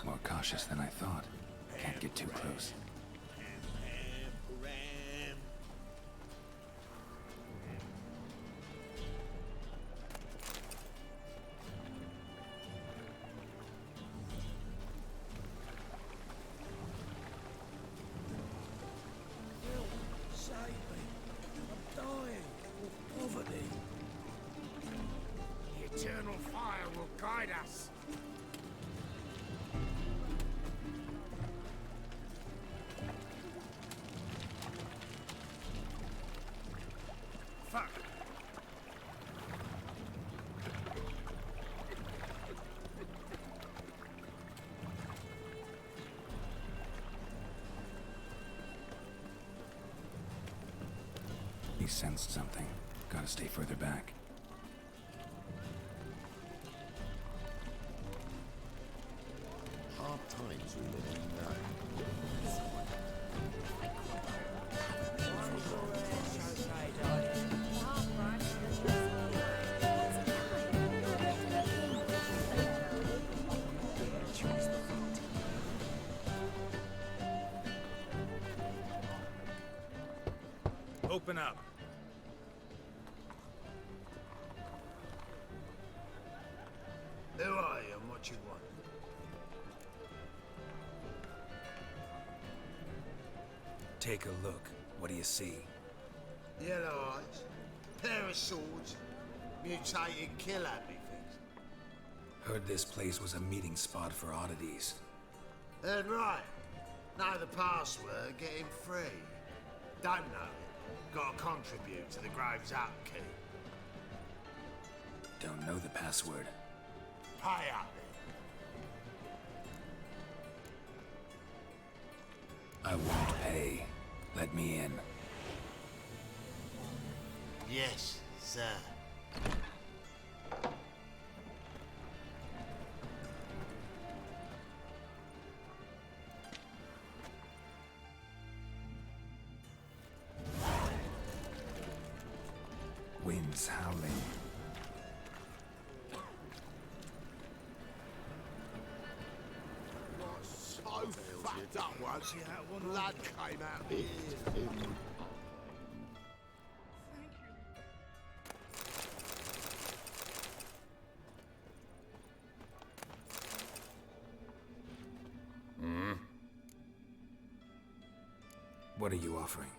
More cautious than I thought. Can't get too close. Save me. I'm dying of poverty. The eternal fire will guide us. Fuck. He sensed something. Gotta stay further back. Hard times we live in now. Open up. Who are you and what you want? Take a look. What do you see? Yellow eyes, pair of swords, mutated kill-happy things. Heard this place was a meeting spot for oddities. Heard right. Know the password, get him free. Don't know it. Gotta contribute to the Graves upkeep. Don't know the password. Pay up I won't pay. Let me in. then. Yes, sir. Winds howling. So fucked up once. Blood came out of his ears. What are you offering?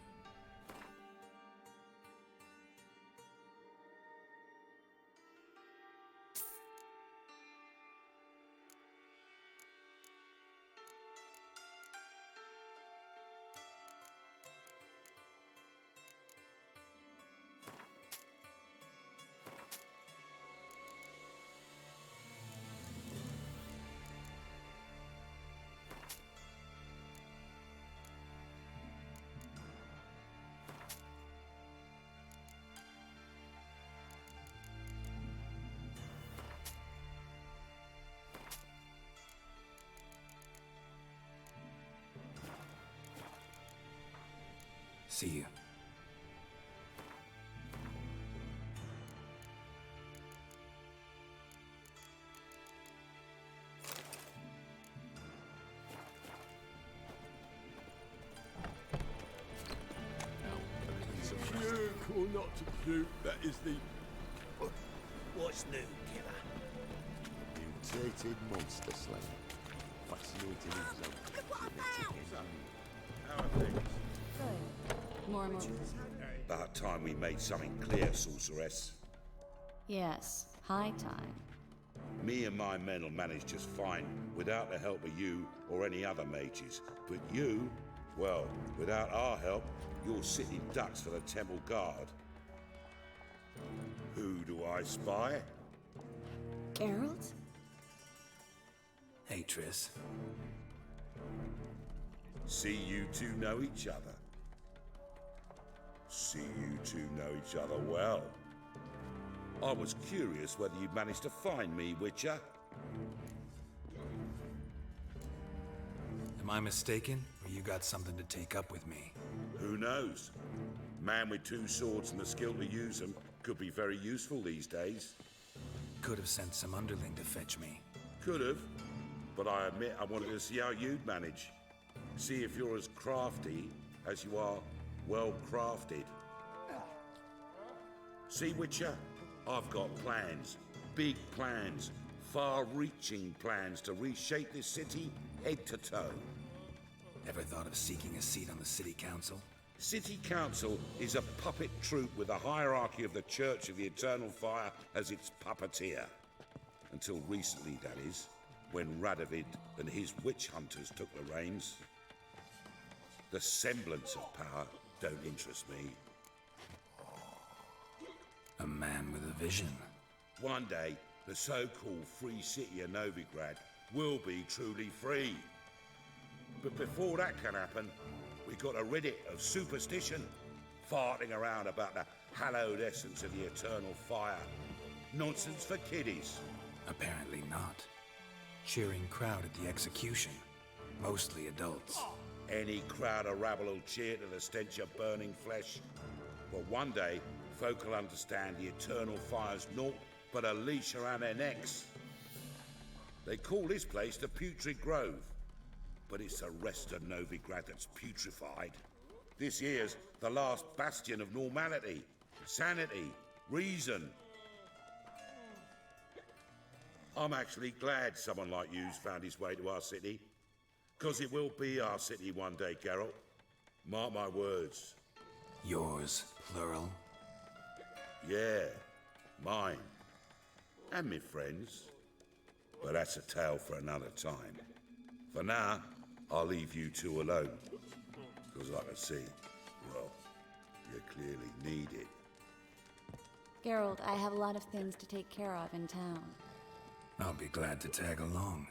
See you. not to presume that is the... What's new, killer? Mutated monster slayer. Fascinating example. How are things? Good. More and more. About time we made something clear, sorceress. Yes, high time. Me and my men will manage just fine, without the help of you or any other mages. But you, well, without our help, you're sitting ducks for the temple guard. Who do I spy? Geralt? Hey, Triss. See you two know each other. See you two know each other well. I was curious whether you'd managed to find me, Witcher. Am I mistaken, or you got something to take up with me? Who knows? Man with two swords and the skill to use them could be very useful these days. Could have sent some underling to fetch me. Could have, but I admit I wanted to see how you'd manage. See if you're as crafty as you are well crafted. See, Witcher? I've got plans. Big plans. Far-reaching plans to reshape this city head to toe. Ever thought of seeking a seat on the city council? City Council is a puppet troupe with a hierarchy of the Church of the Eternal Fire as its puppeteer. Until recently, that is, when Radovid and his witch hunters took the reins. The semblance of power don't interest me. A man with a vision. One day, the so-called free city of Novigrad will be truly free. But before that can happen, we got to rid it of superstition, farting around about the hallowed essence of the eternal fire. Nonsense for kiddies. Apparently not. Cheering crowd at the execution. Mostly adults. Any crowd of rabble will cheer to the stench of burning flesh. But one day, folk will understand the eternal fire's naught but a leash around their necks. They call this place the Putrid Grove, but it's the rest of Novigrad that's putrefied. This here's the last bastion of normality, sanity, reason. I'm actually glad someone like you's found his way to our city, because it will be our city one day, Geralt. Mark my words. Yours, plural? Yeah, mine. And me friends. But that's a tale for another time. For now, I'll leave you two alone. Because like I see, well, you clearly need it. Geralt, I have a lot of things to take care of in town. I'll be glad to tag along.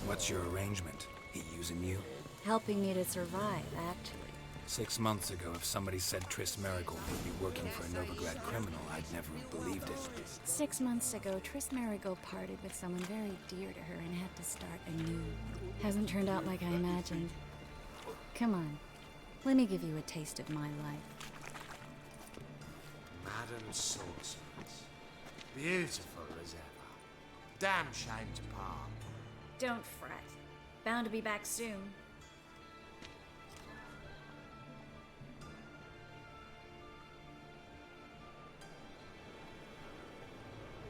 What's your arrangement? He using you? Helping me to survive, actually. 6 months ago, if somebody said Triss Merigold would be working for a Novigrad criminal, I'd never have believed it. 6 months ago, Triss Merigold parted with someone very dear to her and had to start anew. Hasn't turned out like I imagined. Come on, let me give you a taste of my life. Madam Sorceress. Beautiful as ever. Damn shame to part. Don't fret. Bound to be back soon.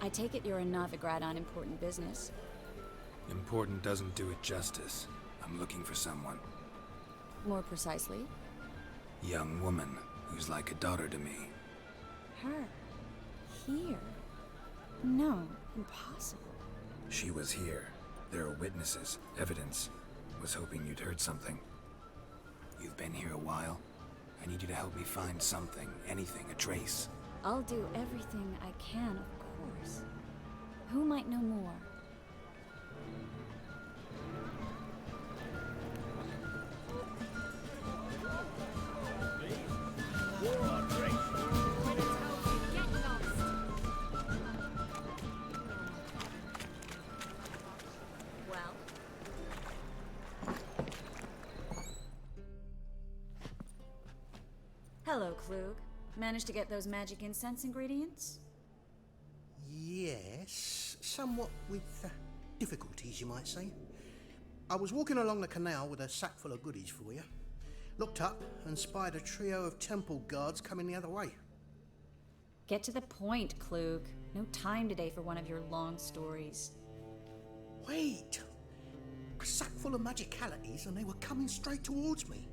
I take it you're in Novigrad on important business. Important doesn't do it justice. I'm looking for someone. More precisely? Young woman who's like a daughter to me. Her? Here? No, impossible. She was here. There are witnesses, evidence. Was hoping you'd heard something. You've been here a while. I need you to help me find something, anything, a trace. I'll do everything I can, of course. Who might know more? Hello, Klug. Managed to get those magic incense ingredients? Yes, somewhat with difficulties, you might say. I was walking along the canal with a sack full of goodies for you. Looked up and spied a trio of temple guards coming the other way. Get to the point, Klug. No time today for one of your long stories. Wait! A sack full of magicalities and they were coming straight towards me.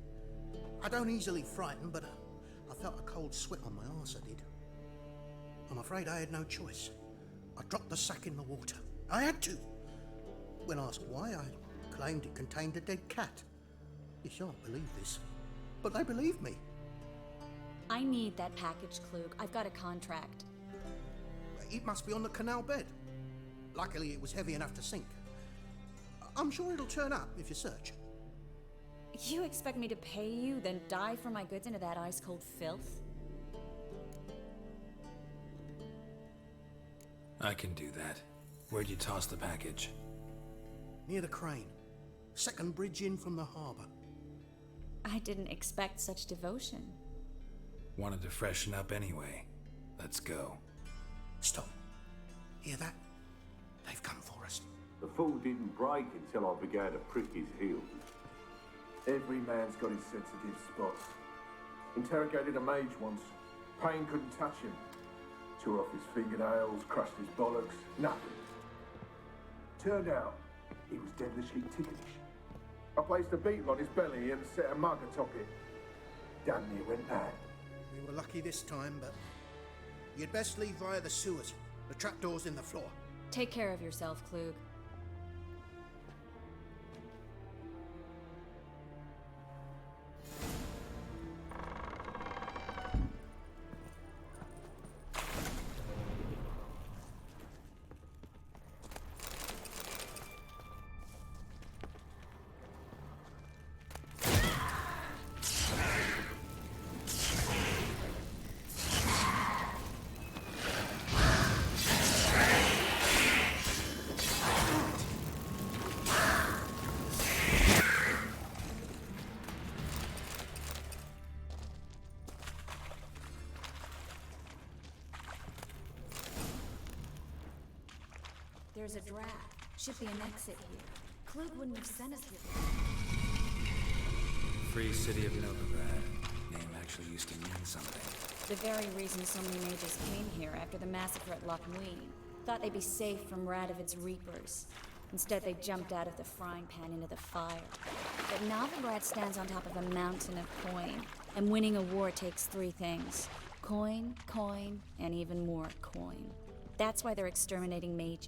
I don't easily frighten, but I felt a cold sweat on my arse, I did. I'm afraid I had no choice. I dropped the sack in the water. I had to. When asked why, I claimed it contained a dead cat. You shan't believe this, but they believed me. I need that package, Klug. I've got a contract. It must be on the canal bed. Luckily, it was heavy enough to sink. I'm sure it'll turn up if you search. You expect me to pay you, then dive for my goods into that ice-cold filth? I can do that. Where'd you toss the package? Near the crane. Second bridge in from the harbour. I didn't expect such devotion. Wanted to freshen up anyway. Let's go. Stop. Hear that? They've come for us. The fall didn't break until I began to prick his heels. Every man's got his sensitive spots. Interrogated a mage once. Pain couldn't touch him. Tore off his fingernails, crushed his bollocks, nothing. Turned out, he was devilishly ticklish. I placed a beetle on his belly and set a mug atop it. Damn near went mad. We were lucky this time, but you'd best leave via the sewers. The trapdoor's in the floor. Take care of yourself, Klug. There's a draft. Should be an exit here. Klug wouldn't have sent us here. Free City of Novigrad. Name actually used to mean something. The very reason so many mages came here after the massacre at Loch Muin. Thought they'd be safe from Radovid's reapers. Instead, they jumped out of the frying pan into the fire. But Novigrad stands on top of a mountain of coin. And winning a war takes three things. Coin, coin, and even more coin. That's why they're exterminating mage.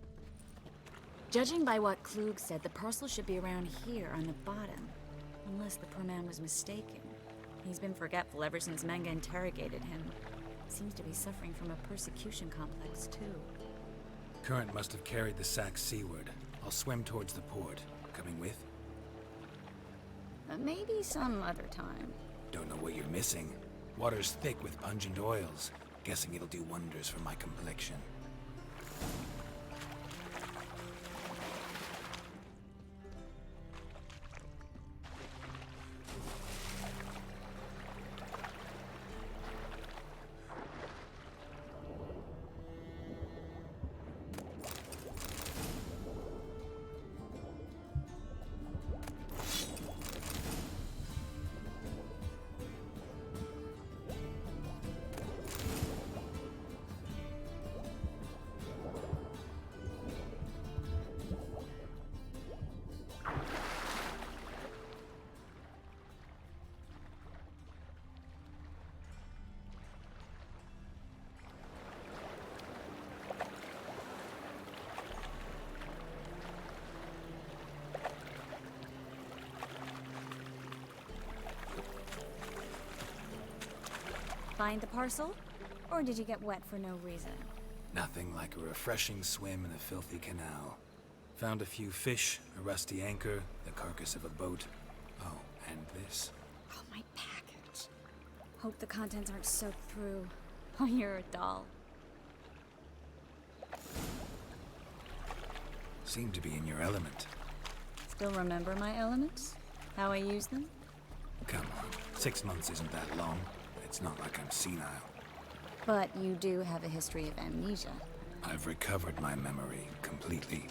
Judging by what Klug said, the parcel should be around here on the bottom. Unless the poor man was mistaken. He's been forgetful ever since Manga interrogated him. Seems to be suffering from a persecution complex, too. Current must have carried the sack seaward. I'll swim towards the port. Coming with? Maybe some other time. Don't know what you're missing. Water's thick with pungent oils. Guessing it'll do wonders for my complexion. Find the parcel? Or did you get wet for no reason? Nothing like a refreshing swim in a filthy canal. Found a few fish, a rusty anchor, the carcass of a boat. Oh, and this. Oh, my package. Hope the contents aren't soaked through. Oh, you're a doll. Seem to be in your element. Still remember my elements? How I use them? Come on, 6 months isn't that long. It's not like I'm senile. But you do have a history of amnesia. I've recovered my memory completely.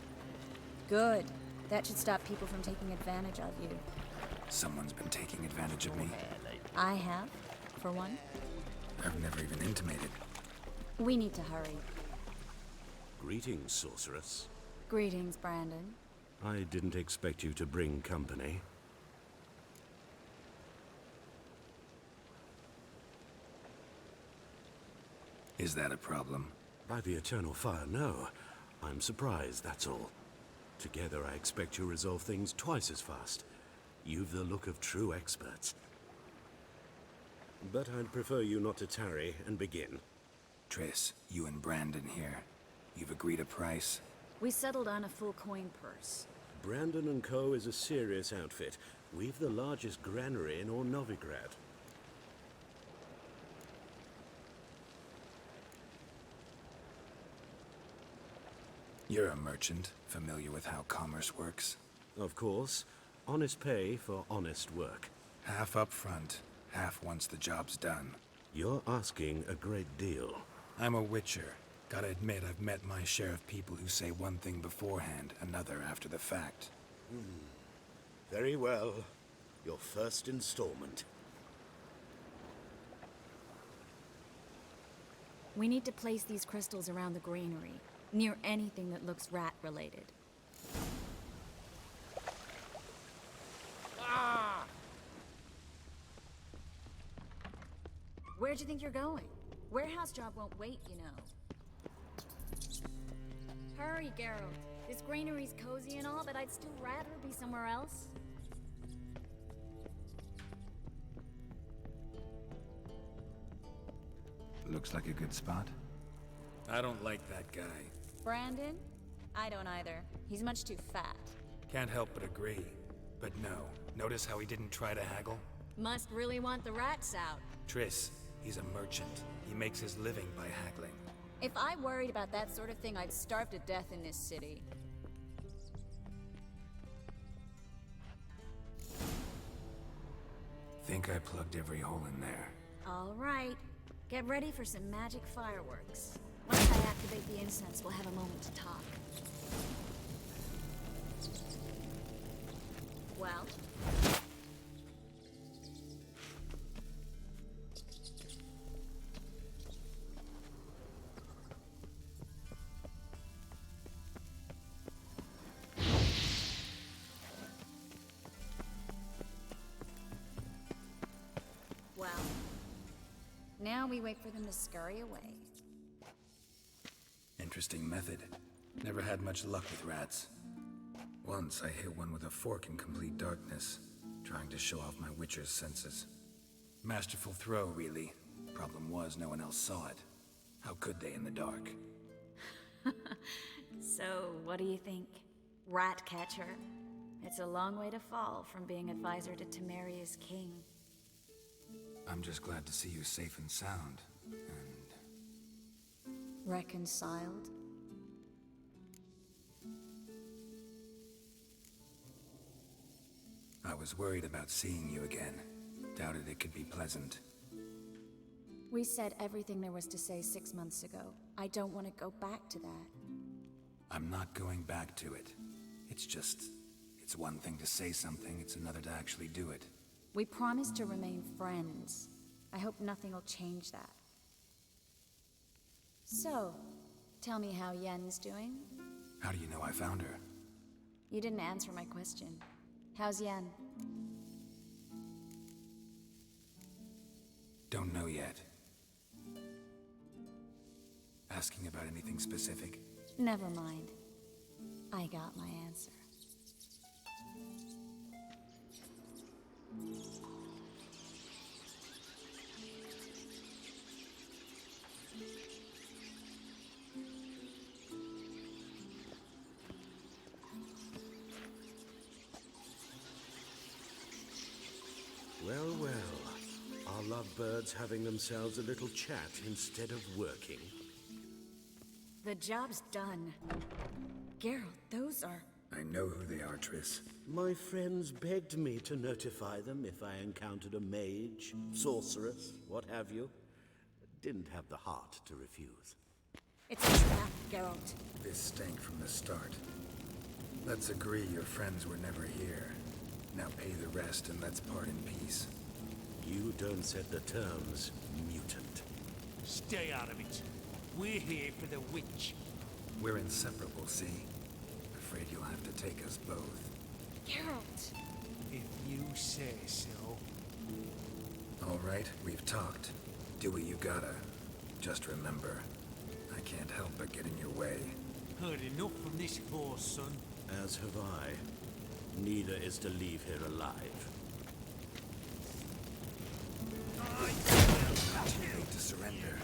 Good. That should stop people from taking advantage of you. Someone's been taking advantage of me. I have, for one. I've never even intimated. We need to hurry. Greetings, sorceress. Greetings, Brandon. I didn't expect you to bring company. Is that a problem? By the Eternal Fire, no. I'm surprised, that's all. Together, I expect you resolve things twice as fast. You've the look of true experts. But I'd prefer you not to tarry and begin. Triss, you and Brandon here. You've agreed a price? We settled on a full coin purse. Brandon & Co. is a serious outfit. We've the largest granary in all Novigrad. You're a merchant, familiar with how commerce works? Of course. Honest pay for honest work. Half up front, half once the job's done. You're asking a great deal. I'm a witcher. Gotta admit, I've met my share of people who say one thing beforehand, another after the fact. Very well. Your first installment. We need to place these crystals around the granary, near anything that looks rat-related. Where'd you think you're going? Warehouse job won't wait, you know. Hurry, Geralt. This granary's cozy and all, but I'd still rather be somewhere else. Looks like a good spot. I don't like that guy. Brandon? I don't either. He's much too fat. Can't help but agree. But no, notice how he didn't try to haggle? Must really want the rats out. Triss, he's a merchant. He makes his living by haggling. If I worried about that sort of thing, I'd starve to death in this city. Think I plugged every hole in there. All right. Get ready for some magic fireworks. Once I activate the incense, we'll have a moment to talk. Well? Well, now we wait for them to scurry away. Interesting method. Never had much luck with rats. Once I hit one with a fork in complete darkness, trying to show off my witcher's senses. Masterful throw, really. Problem was, no one else saw it. How could they in the dark? So, what do you think? Rat catcher? It's a long way to fall from being advisor to Temeria's king. I'm just glad to see you safe and sound. And reconciled? I was worried about seeing you again. Doubted it could be pleasant. We said everything there was to say 6 months ago. I don't want to go back to that. I'm not going back to it. It's one thing to say something, it's another to actually do it. We promised to remain friends. I hope nothing will change that. So, tell me how Yen's doing? How do you know I found her? You didn't answer my question. How's Yen? Don't know yet. Asking about anything specific? Never mind. I got my answer. Well, well. Are lovebirds having themselves a little chat instead of working? The job's done. Geralt, those are... I know who they are, Triss. My friends begged me to notify them if I encountered a mage, sorceress, what have you. Didn't have the heart to refuse. It's a trap, Geralt. This stank from the start. Let's agree your friends were never here. Now pay the rest and let's part in peace. You don't set the terms, mutant. Stay out of it. We're here for the witch. We're inseparable, see? Afraid you'll have to take us both. Geralt! If you say so. All right, we've talked. Do what you gotta. Just remember, I can't help but get in your way. Heard enough from this horse, son. As have I. Neither is to leave here alive. Too late to surrender.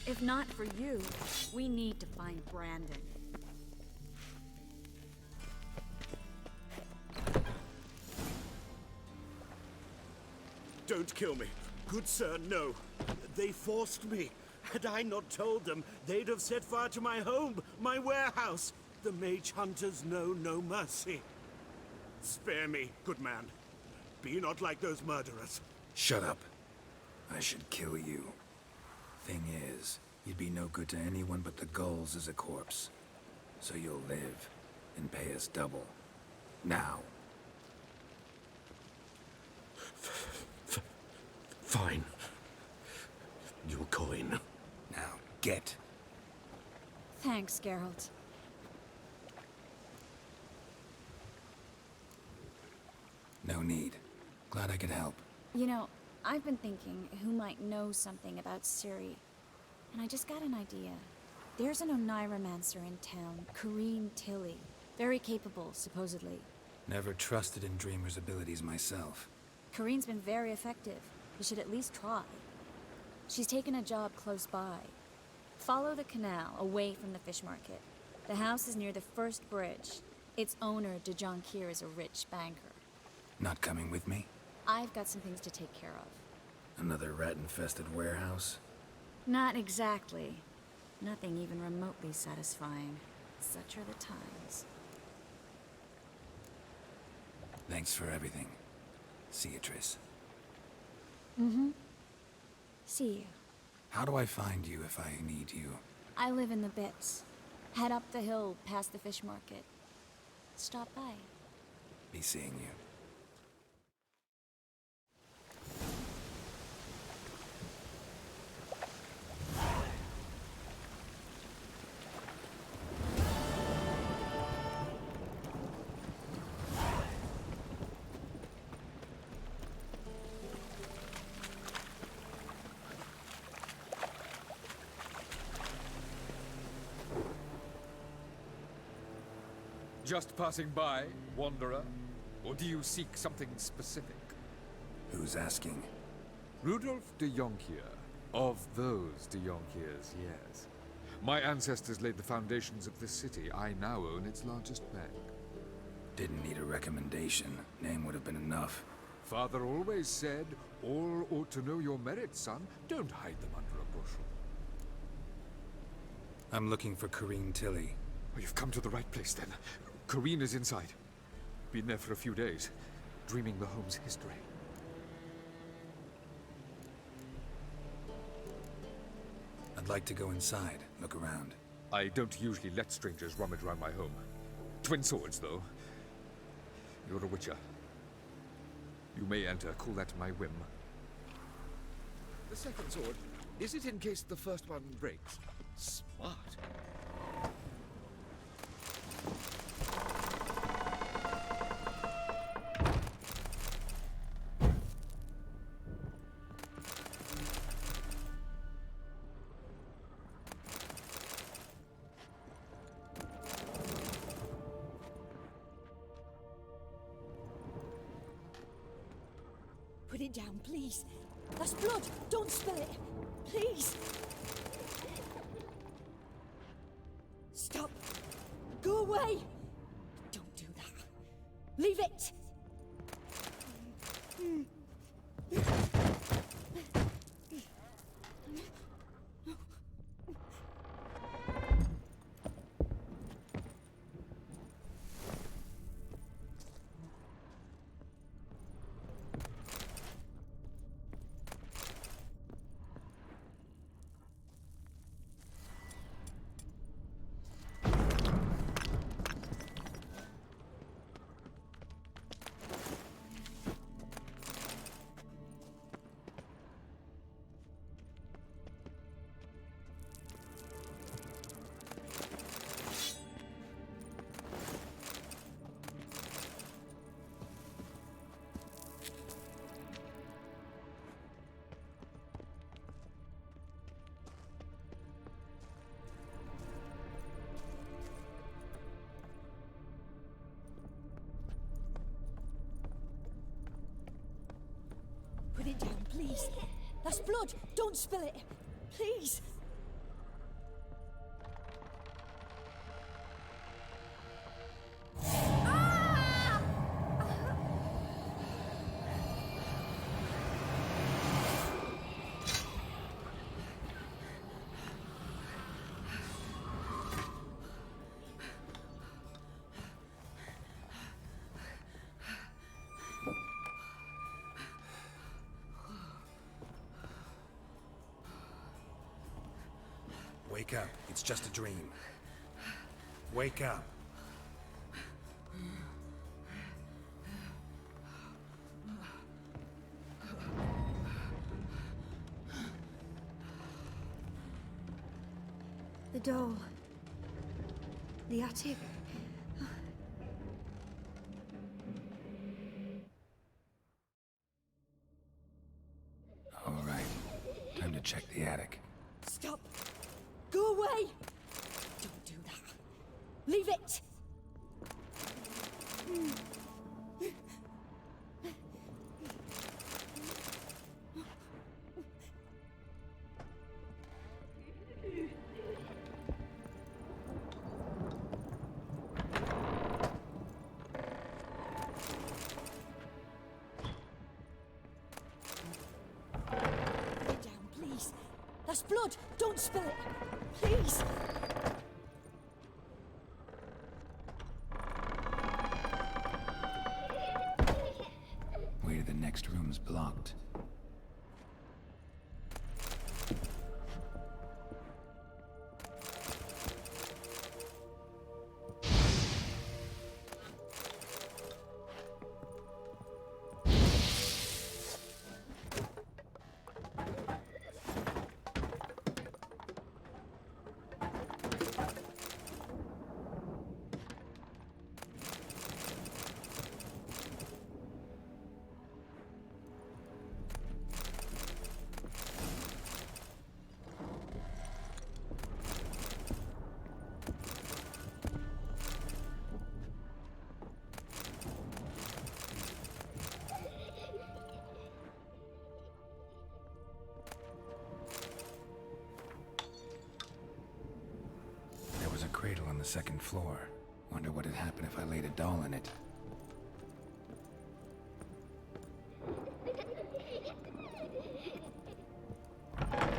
If not for you, we need to find Brandon. Don't kill me. Good sir, no. They forced me. Had I not told them, they'd have set fire to my home, my warehouse. The mage hunters know no mercy. Spare me, good man. Be not like those murderers. Shut up. I should kill you. Thing is, you'd be no good to anyone but the gulls as a corpse. So you'll live and pay us double. Now. Fine. Your coin. Now, get. Thanks, Geralt. No need. Glad I could help. You know, I've been thinking who might know something about Ciri. And I just got an idea. There's an Oneiromancer in town, Corrine Tilly. Very capable, supposedly. Never trusted in Dreamer's abilities myself. Corrine's been very effective. You should at least try. She's taken a job close by. Follow the canal, away from the fish market. The house is near the first bridge. Its owner, Dejon Kier, is a rich banker. Not coming with me? I've got some things to take care of. Another rat-infested warehouse? Not exactly. Nothing even remotely satisfying. Such are the times. Thanks for everything. See you, Triss. Mm-hmm. See you. How do I find you if I need you? I live in the Bits. Head up the hill past the fish market. Stop by. Be seeing you. Just passing by, wanderer? Or do you seek something specific? Who's asking? Rudolf de Jonkier. Of those de Jonkiers, yes. My ancestors laid the foundations of this city. I now own its largest bank. Didn't need a recommendation. Name would have been enough. Father always said, all ought to know your merits, son. Don't hide them under a bushel. I'm looking for Corrine Tilly. Oh, you've come to the right place, then. Corrine is inside. Been there for a few days, dreaming the home's history. I'd like to go inside, look around. I don't usually let strangers rummage around my home. Twin swords, though. You're a witcher. You may enter, call that my whim. The second sword, is it in case the first one breaks? Smart. Put it down, please. That's blood. Don't spill it. Please. Stop. Go away. Don't do that. Leave it! Put it down, please. That's blood. Don't spill it. Please. Wake up. It's just a dream. Wake up. The doll. The attic. All right. Time to check the attic. Stop! Go away! Don't do that. Leave it! Put it down, please. That's blood! Don't spill it! Please! Way to the next room's blocked. There was a cradle on the second floor. Wonder what would happen if I laid a doll in it.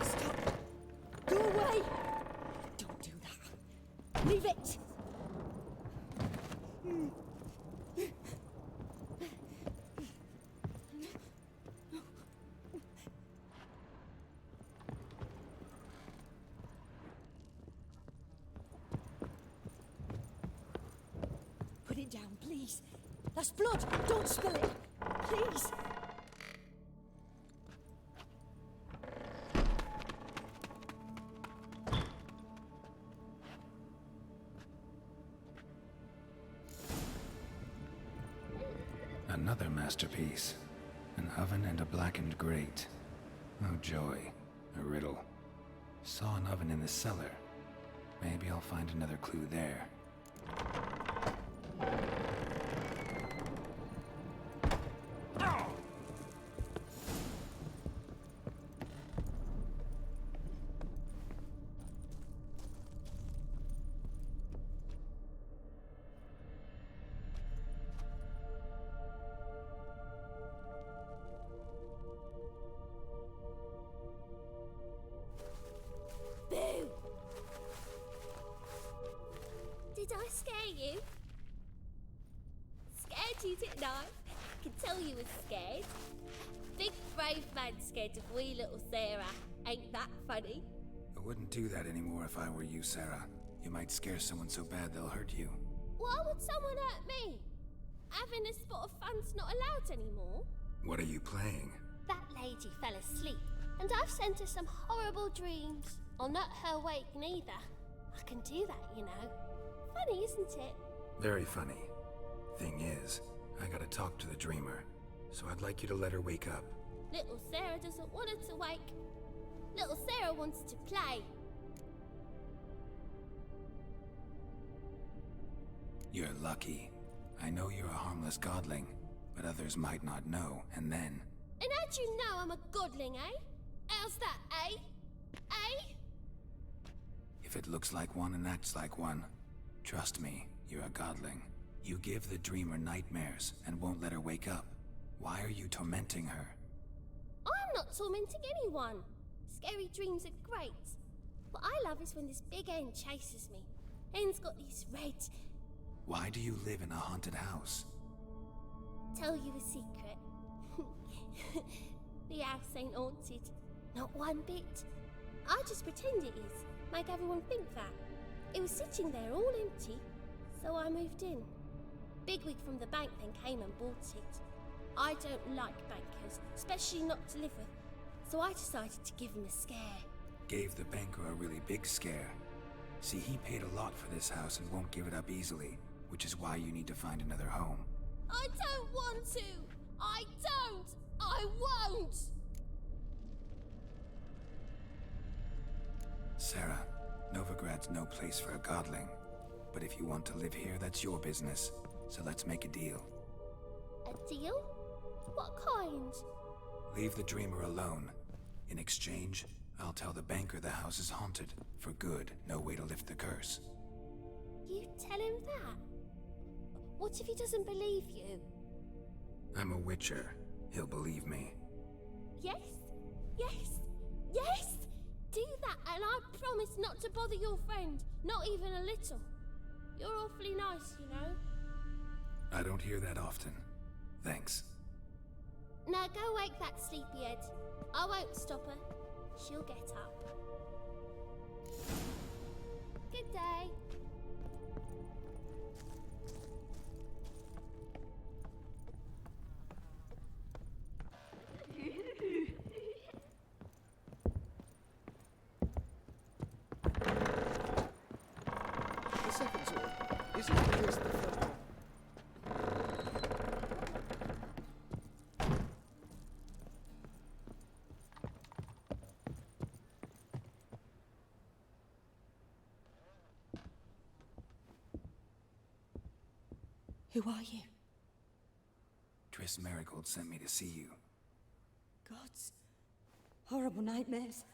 Stop! Go away! Don't do that. Leave it! Put it down, please. That's blood! Don't spill it! Please! Another masterpiece. An oven and a blackened grate. Oh joy. A riddle. Saw an oven in the cellar. Maybe I'll find another clue there. you, didn't I? Can tell you was scared. Big brave man scared of wee little Sarah. Ain't that funny? I wouldn't do that anymore if I were you, Sarah. You might scare someone so bad they'll hurt you. Why would someone hurt me? Having a spot of fun's not allowed anymore. What are you playing? That lady fell asleep, and I've sent her some horrible dreams. I'll not her wake neither. I can do that, you know. Funny, isn't it? Very funny. Thing is, I gotta talk to the dreamer, so I'd like you to let her wake up. Little Sarah doesn't want her to wake. Little Sarah wants to play. You're lucky. I know you're a harmless godling, but others might not know, and then... And how'd you know I'm a godling, eh? How's that, eh? Eh? If it looks like one and acts like one, trust me, you're a godling. You give the dreamer nightmares and won't let her wake up. Why are you tormenting her? I'm not tormenting anyone. Scary dreams are great. What I love is when this big hen chases me. Hen's got these red... Why do you live in a haunted house? Tell you a secret. The house ain't haunted. Not one bit. I just pretend it is. Make everyone think that. It was sitting there all empty, so I moved in. Bigwig from the bank then came and bought it. I don't like bankers, especially not to live with, so I decided to give him a scare. Gave the banker a really big scare. See, he paid a lot for this house and won't give it up easily, which is why you need to find another home. I don't want to! I don't! I won't! Sarah, Novigrad's no place for a godling. But if you want to live here, that's your business. So let's make a deal. A deal? What kind? Leave the dreamer alone. In exchange, I'll tell the banker the house is haunted. For good, no way to lift the curse. You tell him that? What if he doesn't believe you? I'm a witcher. He'll believe me. Yes? Yes? Yes! Do that and I promise not to bother your friend. Not even a little. You're awfully nice, you know. I don't hear that often. Thanks. Now go wake that sleepyhead. I won't stop her. She'll get up. Good day. The second sword. Is it just the first one? Who are you? Triss Merigold sent me to see you. Gods. Horrible nightmares.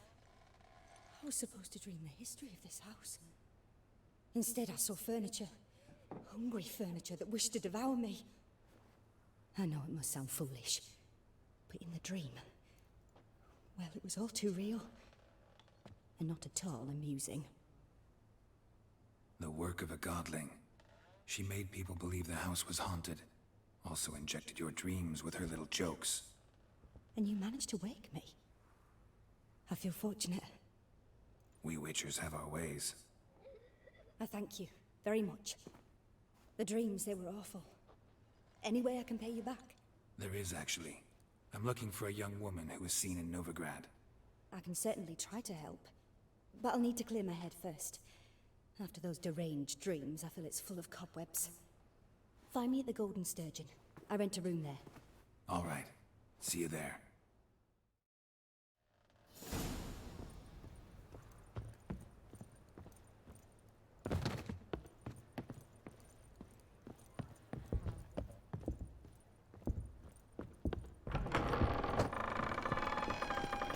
I was supposed to dream the history of this house. Instead, I saw furniture. Hungry furniture that wished to devour me. I know it must sound foolish, but in the dream, well, it was all too real. And not at all amusing. The work of a godling. She made people believe the house was haunted. Also injected your dreams with her little jokes. And you managed to wake me. I feel fortunate. We witchers have our ways. I thank you very much. The dreams, they were awful. Any way I can pay you back? There is, actually. I'm looking for a young woman who was seen in Novigrad. I can certainly try to help. But I'll need to clear my head first. After those deranged dreams, I feel it's full of cobwebs. Find me at the Golden Sturgeon. I rent a room there. All right. See you there.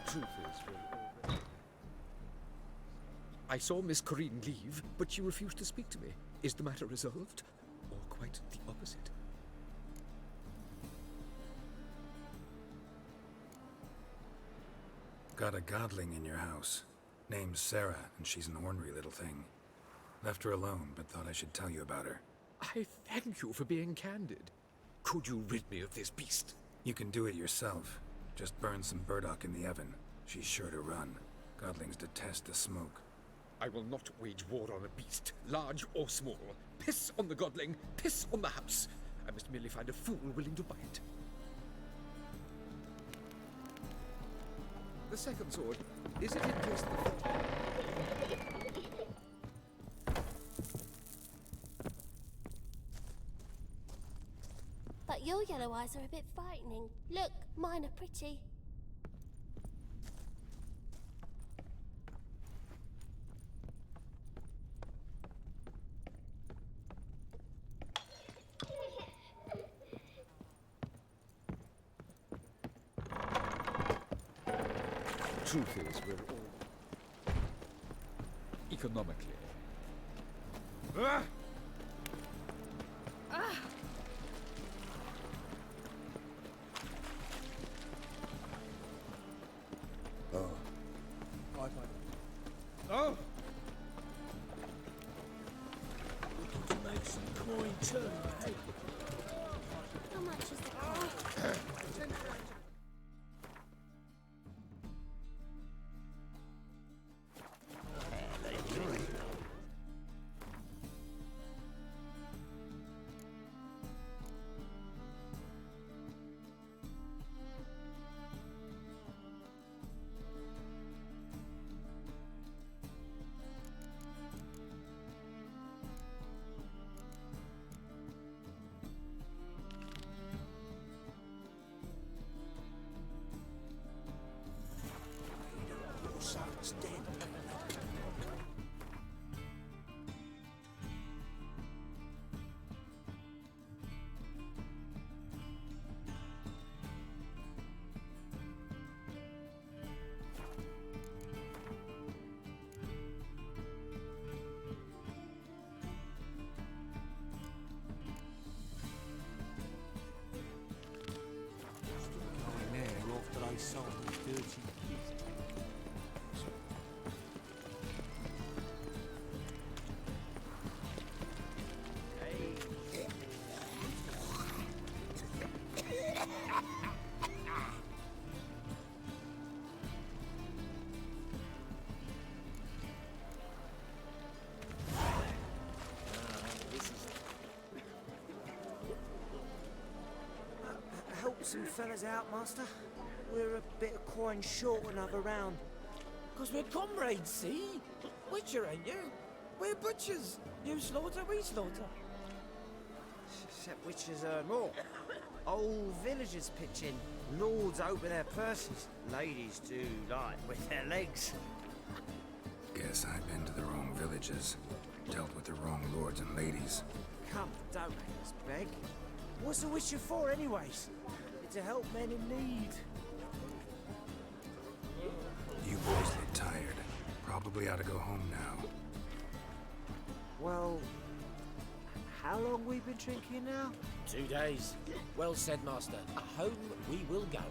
Truth is, I saw Miss Corinne leave, but she refused to speak to me. Is the matter resolved? Or quite the opposite? Got a godling in your house. Name's Sarah, and she's an ornery little thing. Left her alone, but thought I should tell you about her. I thank you for being candid. could you rid me of this beast? You can do it yourself. Just burn some burdock in the oven. She's sure to run. Godlings detest the smoke. I will not wage war on a beast, large or small. Piss on the godling, piss on the house. I must merely find a fool willing to buy it. The second sword, is it encased in the But your yellow eyes are a bit frightening. Look, mine are pretty. Truth is, we're all economically. Ah! Oh. Oh! We can make some coin too, eh? How much is the coin? Son's dead. Going there after I sold his dirty gift. Help some fellas out, Master. We're a bit of coin short another round. 'Cause we're comrades, see? Witcher, ain't you? We're butchers. You slaughter, we slaughter. Except witches earn more. Old villagers pitch in. Lords open their purses. Ladies do like with their legs. Guess I've been to the wrong villages. Dealt with the wrong lords and ladies. Come, don't make us beg. What's a witcher for, anyways? To help men in need. You boys look tired. Probably ought to go home now. Well, how long we been drinking now? 2 days. Well said, Master. Home we will go.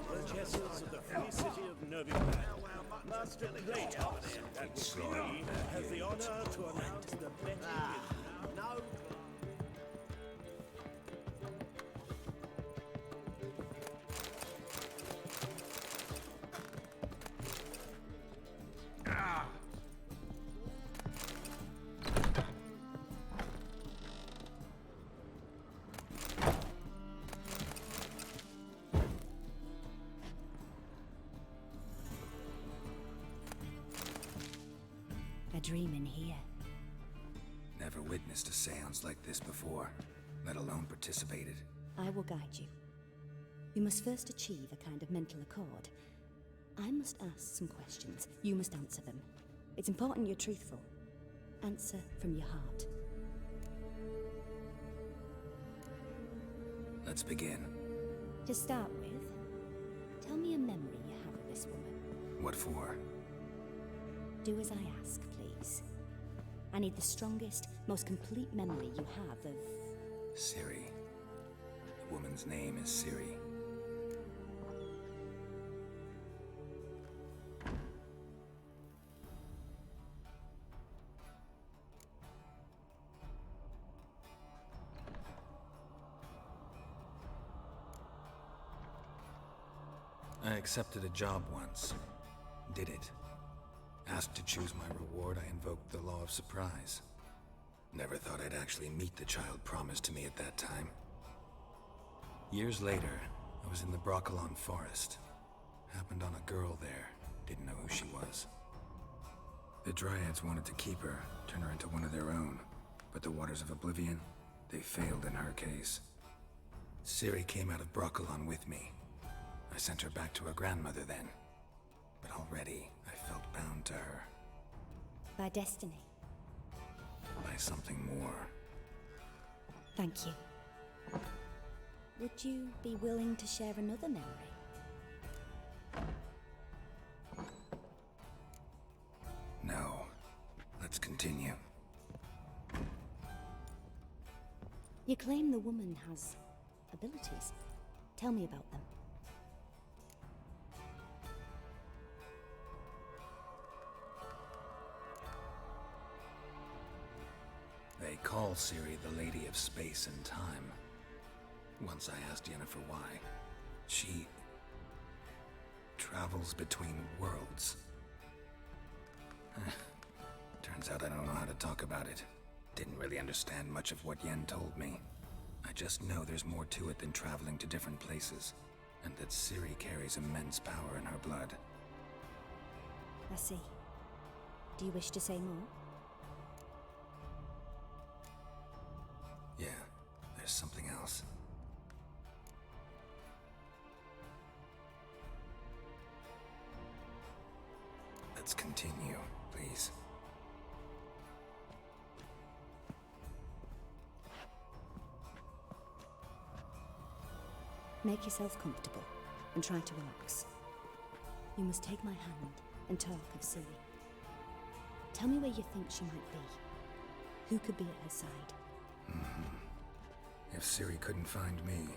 Princesses of the free city of Novigrad. Master Kratos, that slime, has the honor to announce the betting is now. A dream in here. Never witnessed a seance like this before, let alone participated. I will guide you. You must first achieve a kind of mental accord. I must ask some questions. You must answer them. It's important you're truthful. Answer from your heart. Let's begin. To start with, tell me a memory you have of this woman. What for? Do as I ask, please. I need the strongest, most complete memory you have of... Ciri. The woman's name is Ciri. I accepted a job once. Did it. Asked to choose my reward, I invoked the law of surprise. Never thought I'd actually meet the child promised to me at that time. Years later, I was in the Broccolon forest. Happened on a girl there. Didn't know who she was. The Dryads wanted to keep her, turn her into one of their own. But the Waters of Oblivion, they failed in her case. Ciri came out of Broccolon with me. I sent her back to her grandmother then. But already, I felt bound to her. By destiny. By something more. Thank you. Would you be willing to share another memory? No. Let's continue. You claim the woman has abilities. Tell me about them. They call Ciri the Lady of Space and Time. Once I asked Yennefer why. She travels between worlds. Turns out I don't know how to talk about it. Didn't really understand much of what Yen told me. I just know there's more to it than traveling to different places, and that Ciri carries immense power in her blood. I see. Do you wish to say more? Yeah, there's something else. Let's continue, please. Make yourself comfortable and try to relax. You must take my hand and talk of Ciri. Tell me where you think she might be. Who could be at her side? If Ciri couldn't find me,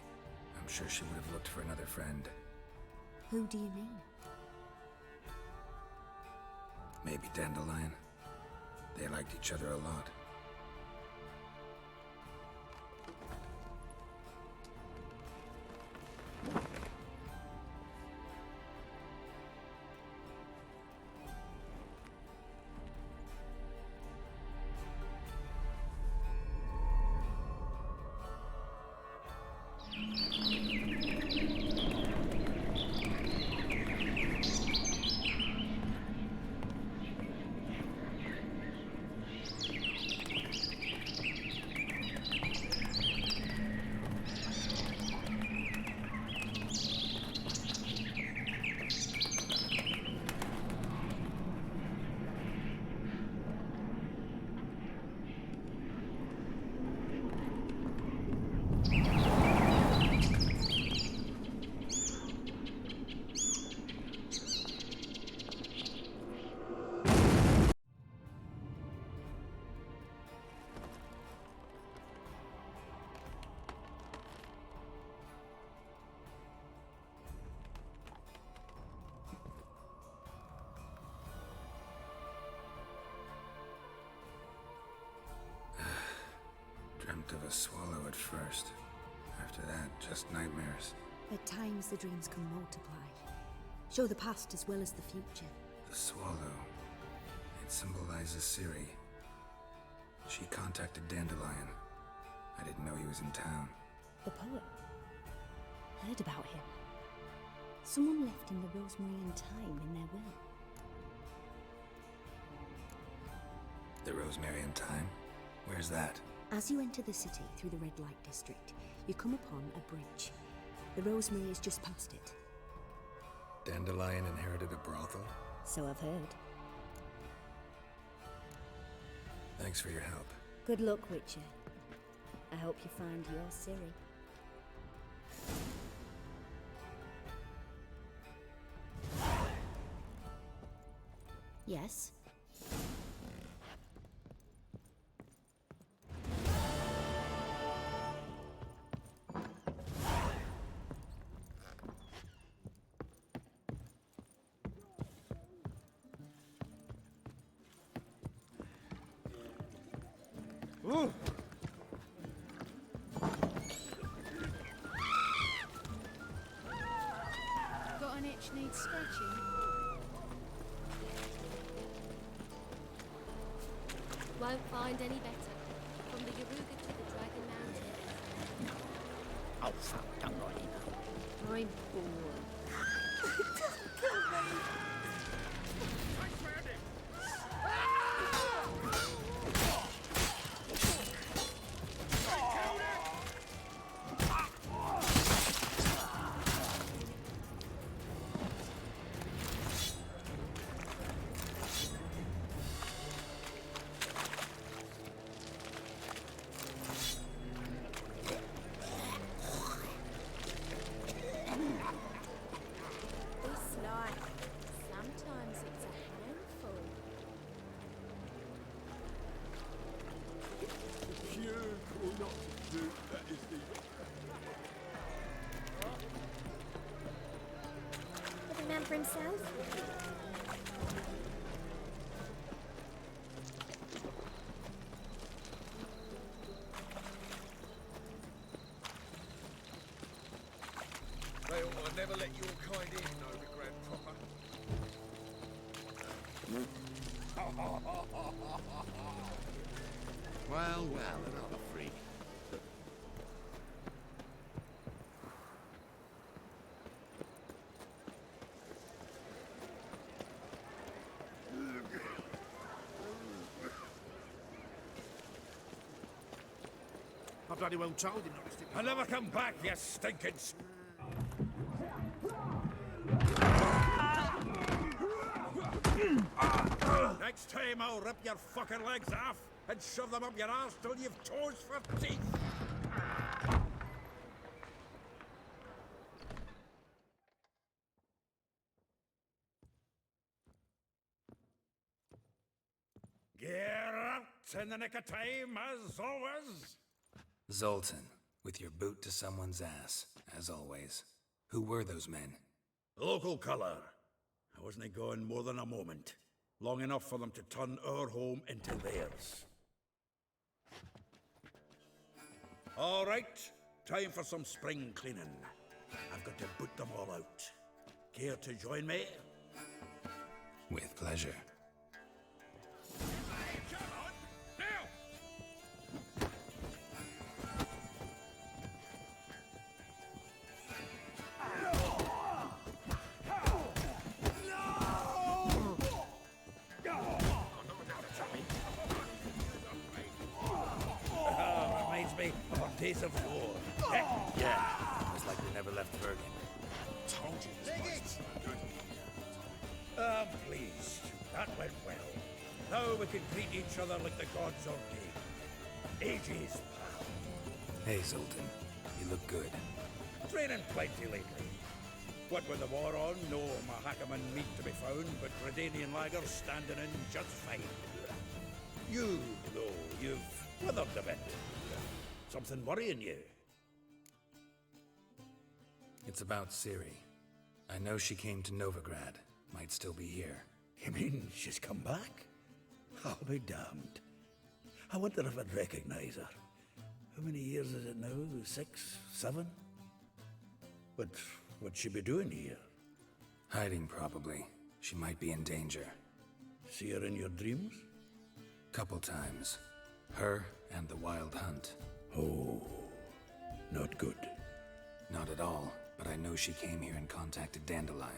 I'm sure she would have looked for another friend. Who do you mean? Maybe Dandelion. They liked each other a lot. Of a swallow at first. After that, just nightmares. At times, the dreams can multiply. Show the past as well as the future. The swallow. It symbolizes Ciri. She contacted Dandelion. I didn't know he was in town. The poet. Heard about him. Someone left him the Rosemary Time in their will. The Rosemary Time? Where's that? As you enter the city through the Red Light District, you come upon a bridge. The Rosemary is just past it. Dandelion inherited a brothel? So I've heard. Thanks for your help. Good luck, Witcher. I hope you find your Ciri. Yes? Ooh. Got an itch scratching. Won't find any better. From the Yaruga to the Dragon Mountain. Oh, fuck, don't write it. I'm bored. For himself. They ought to never let your kind in, Novigrad proper. Well, another freak. I bloody well told him not to stick. I'll never come back, you stinking... Next time I'll rip your fucking legs off and shove them up your arse till you've toes for teeth. Get out in the nick of time, as always. Zoltan, with your boot to someone's ass, as always. Who were those men? Local colour. I wasn't gone more than a moment. Long enough for them to turn our home into theirs. All right, time for some spring cleaning. I've got to boot them all out. Care to join me? With pleasure. Days of war. Yeah, it's like they never left Bergen. Told you this was good. I'm pleased. That went well. Now we can treat each other like the gods ordained. Ages, pal. Hey, Zoltan. You look good. Training plenty lately. What with the war on, no Mahakaman meat to be found, but Redanian lagers standing in just fine. You, though, you've withered a bit. Something worrying you? It's about Ciri. I know she came to Novigrad. Might still be here. You mean she's come back? I'll be damned. I wonder if I'd recognize her. How many years is it now? 6, 7? But what'd she be doing here? Hiding, probably. She might be in danger. See her in your dreams? Couple times. Her and the Wild Hunt. Oh, not good. Not at all, but I know she came here and contacted Dandelion.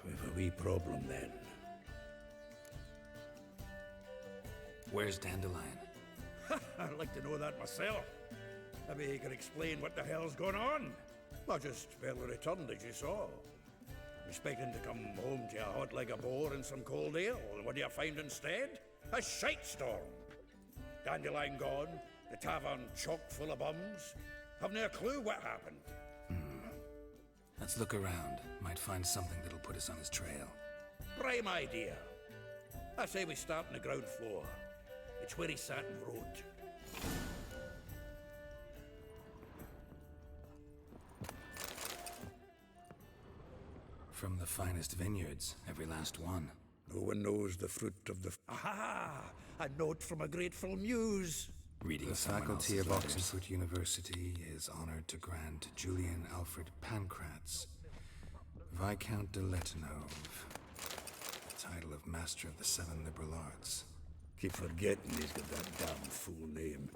We've a wee problem then. Where's Dandelion? I'd like to know that myself. Maybe he could explain what the hell's going on. I just barely returned, as you saw. Expecting to come home to a hot like a boar and some cold ale, and what do you find instead? A shitestorm. Dandelion gone, the tavern chock full of bums. Haven't a clue what happened. Let's look around. Might find something that'll put us on his trail. Prime idea. I say we start on the ground floor. It's where he sat and wrote. From the finest vineyards, every last one. No one knows the fruit of the... Aha! A note from a grateful muse. Reading the faculty of Oxenfurt University is honored to grant Julian Alfred Pancratz Viscount de Letonov. The title of Master of the Seven Liberal Arts. Keep forgetting he's got that damn fool name.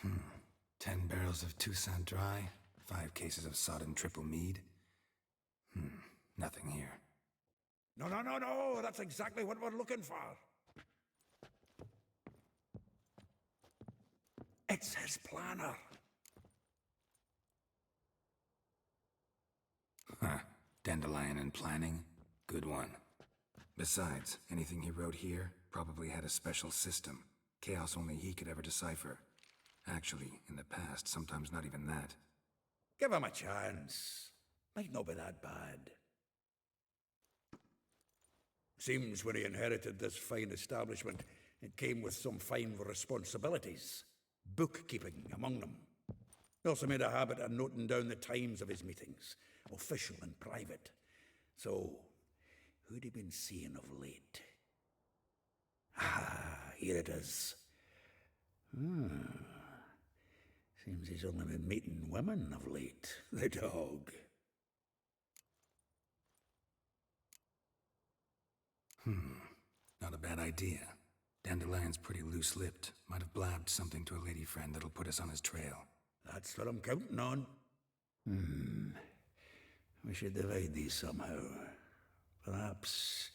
Hmm. 10 barrels of Toussaint Dry, 5 cases of sodden triple mead. Nothing here. No, that's exactly what we're looking for. It's his planner. Huh. Dandelion and planning? Good one. Besides, anything he wrote here probably had a special system. Chaos only he could ever decipher. Actually, in the past, sometimes not even that. Give him a chance. Might not be that bad. Seems when he inherited this fine establishment, it came with some fine responsibilities. Bookkeeping among them. He also made a habit of noting down the times of his meetings, official and private. So, who'd he been seeing of late? Ah, here it is. Seems he's only been meeting women of late, the dog. Not a bad idea. Dandelion's pretty loose-lipped. Might have blabbed something to a lady friend that'll put us on his trail. That's what I'm counting on. We should divide these somehow. Perhaps...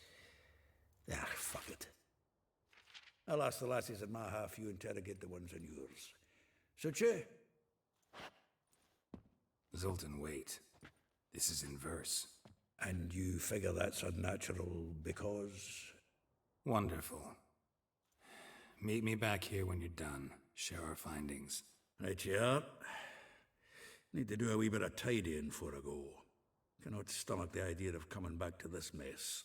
fuck it. I'll ask the lassies in my half, you interrogate the ones in yours. Suit you? Zoltan, wait. This is in verse. And you figure that's unnatural because... Wonderful. Meet me back here when you're done. Share our findings. Right you are. Need to do a wee bit of tidying before I go. Cannot stomach the idea of coming back to this mess.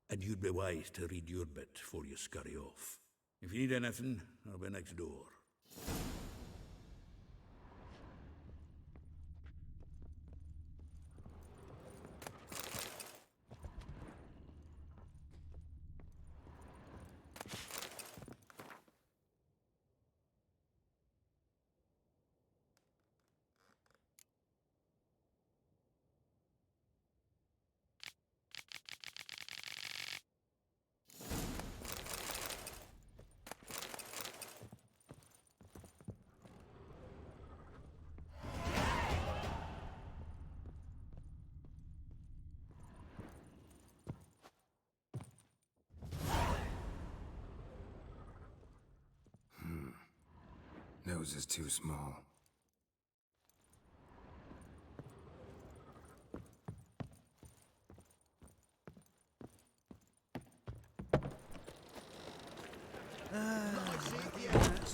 And you'd be wise to read your bit before you scurry off. If you need anything, I'll be next door. Nose is too small.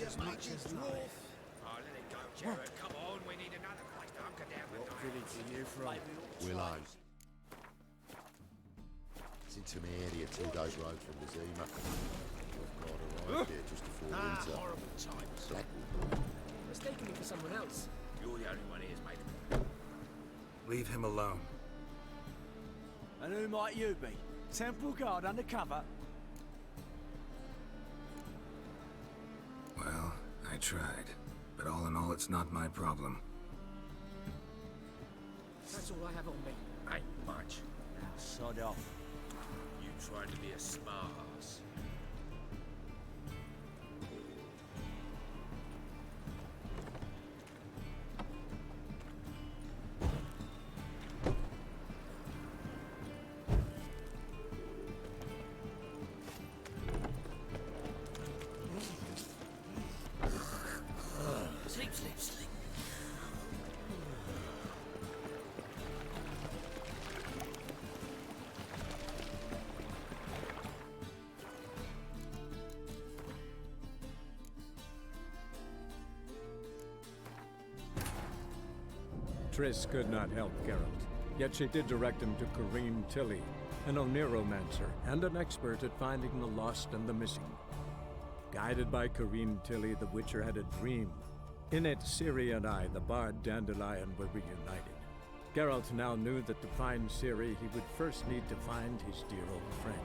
As much as life. Oh, let it go, Jared. Come on, we need another place to hunker down the What night. village are you from? Willows. It's into my area, 2 days' road from the Zima. We've got arrived here just before winter. Horrible times. Blackwood. Mistaken me for someone else. You're the only one here, mate. Leave him alone. And who might you be? Temple Guard undercover? Well, I tried. But all in all, it's not my problem. That's all I have on me. Ain't much. Sod off. You trying to be a smart ass. Sleep, sleep, sleep. Triss could not help Geralt, yet she did direct him to Corrine Tilly, an Oniromancer and an expert at finding the lost and the missing. Guided by Corrine Tilly, the Witcher had a dream. In it, Ciri and I, the bard Dandelion, were reunited. Geralt now knew that to find Ciri, he would first need to find his dear old friend.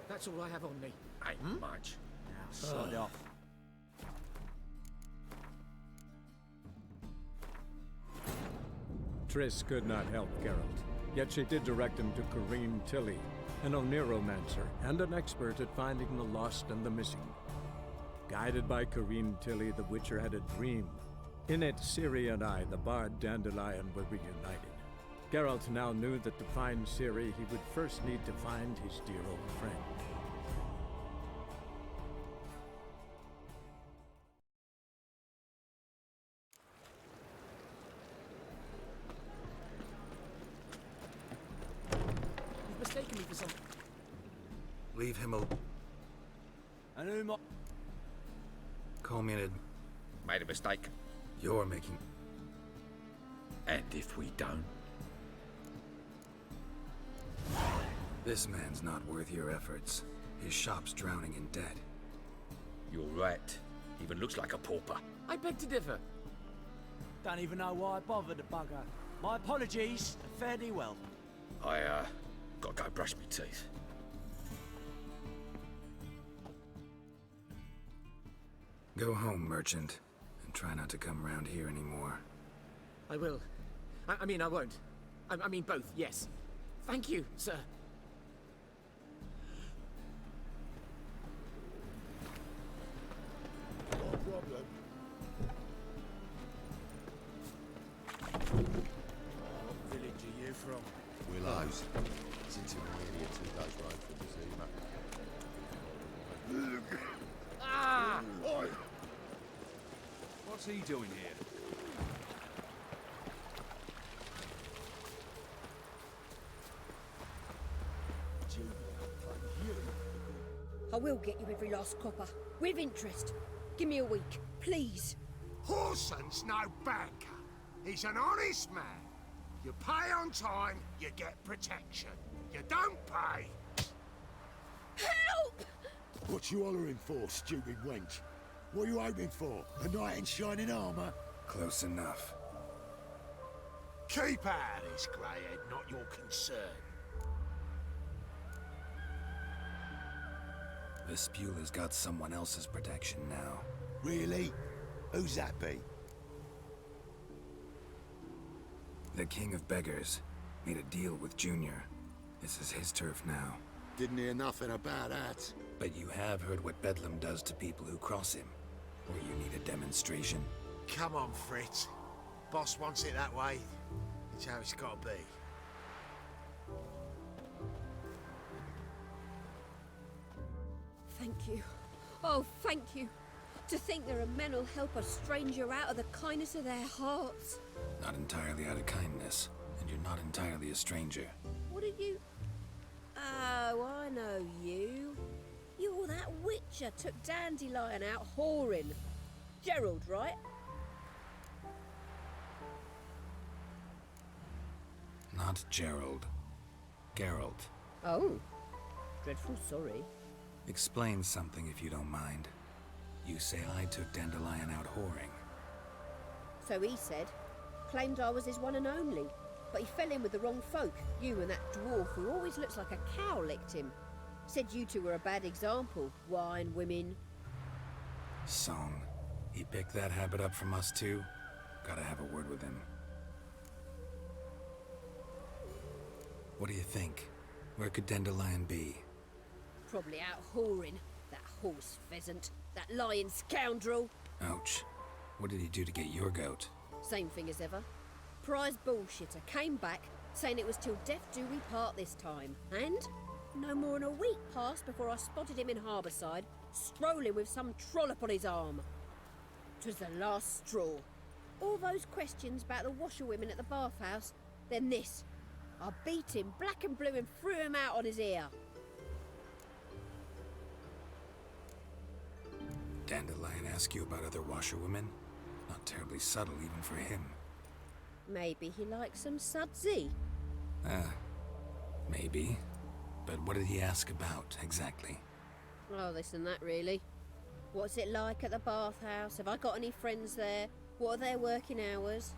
That's all I have on me. Ain't much. Now, sod off. Triss could not help Geralt, yet she did direct him to Corrine Tilly, an Oniromancer and an expert at finding the lost and the missing. Guided by Corrine Tilly, the Witcher had a dream. In it, Ciri and I, the bard Dandelion, were reunited. Geralt now knew that to find Ciri, he would first need to find his dear old friend. You've mistaken me for some... Leave him alone. And who am I... Call me an... Made a mistake. You're making... And if we don't? This man's not worth your efforts. His shop's drowning in debt. You're right. Even looks like a pauper. I beg to differ. Don't even know why I bothered the bugger. My apologies, and fare thee well. I, gotta go brush my teeth. Go home, merchant, and try not to come round here anymore. I will. I mean, I won't. I mean both, yes. Thank you, sir. No problem. What village are you from? Willows. It's into nearly a 2 days ride from the zoo, mate. Ah! Oi! What's he doing here? I will get you every last copper, with interest. Give me a week, please. Horson's no banker. He's an honest man. You pay on time, you get protection. You don't pay... Help! What you hollering for, stupid wench? What are you hoping for? A knight in shining armour? Close enough. Keep out of this, greyhead, not your concern. Vespula's got someone else's protection now. Really? Who's that be? The King of Beggars made a deal with Junior. This is his turf now. Didn't hear nothing about that. But you have heard what Bedlam does to people who cross him. Or you need a demonstration? Come on, Fritz. Boss wants it that way. It's how it's got to be. Thank you. Oh, thank you. To think there are men who'll help a stranger out of the kindness of their hearts. Not entirely out of kindness, and you're not entirely a stranger. What are you... Oh, I know you. You're that witcher took Dandelion out whoring. Gerald, right? Not Gerald. Geralt. Oh. Dreadful sorry. Explain something if you don't mind. You say I took Dandelion out whoring. So he said. Claimed I was his one and only. But he fell in with the wrong folk. You and that dwarf who always looks like a cow licked him. Said you two were a bad example. Wine, women. Song. He picked that habit up from us too? Gotta have a word with him. What do you think? Where could Dandelion be? Probably out whoring. That horse pheasant. That lying scoundrel. Ouch. What did he do to get your goat? Same thing as ever. Prize bullshitter came back, saying it was till death do we part this time. And no more than a week passed before I spotted him in Harbourside, strolling with some trollop on his arm. 'Twas the last straw. All those questions about the washerwomen at the bathhouse, then this. I beat him black and blue and threw him out on his ear. Dandelion ask you about other washerwomen? Not terribly subtle even for him. Maybe he likes some sudsy. Maybe. But what did he ask about, exactly? Oh, this and that, really. What's it like at the bathhouse? Have I got any friends there? What are their working hours?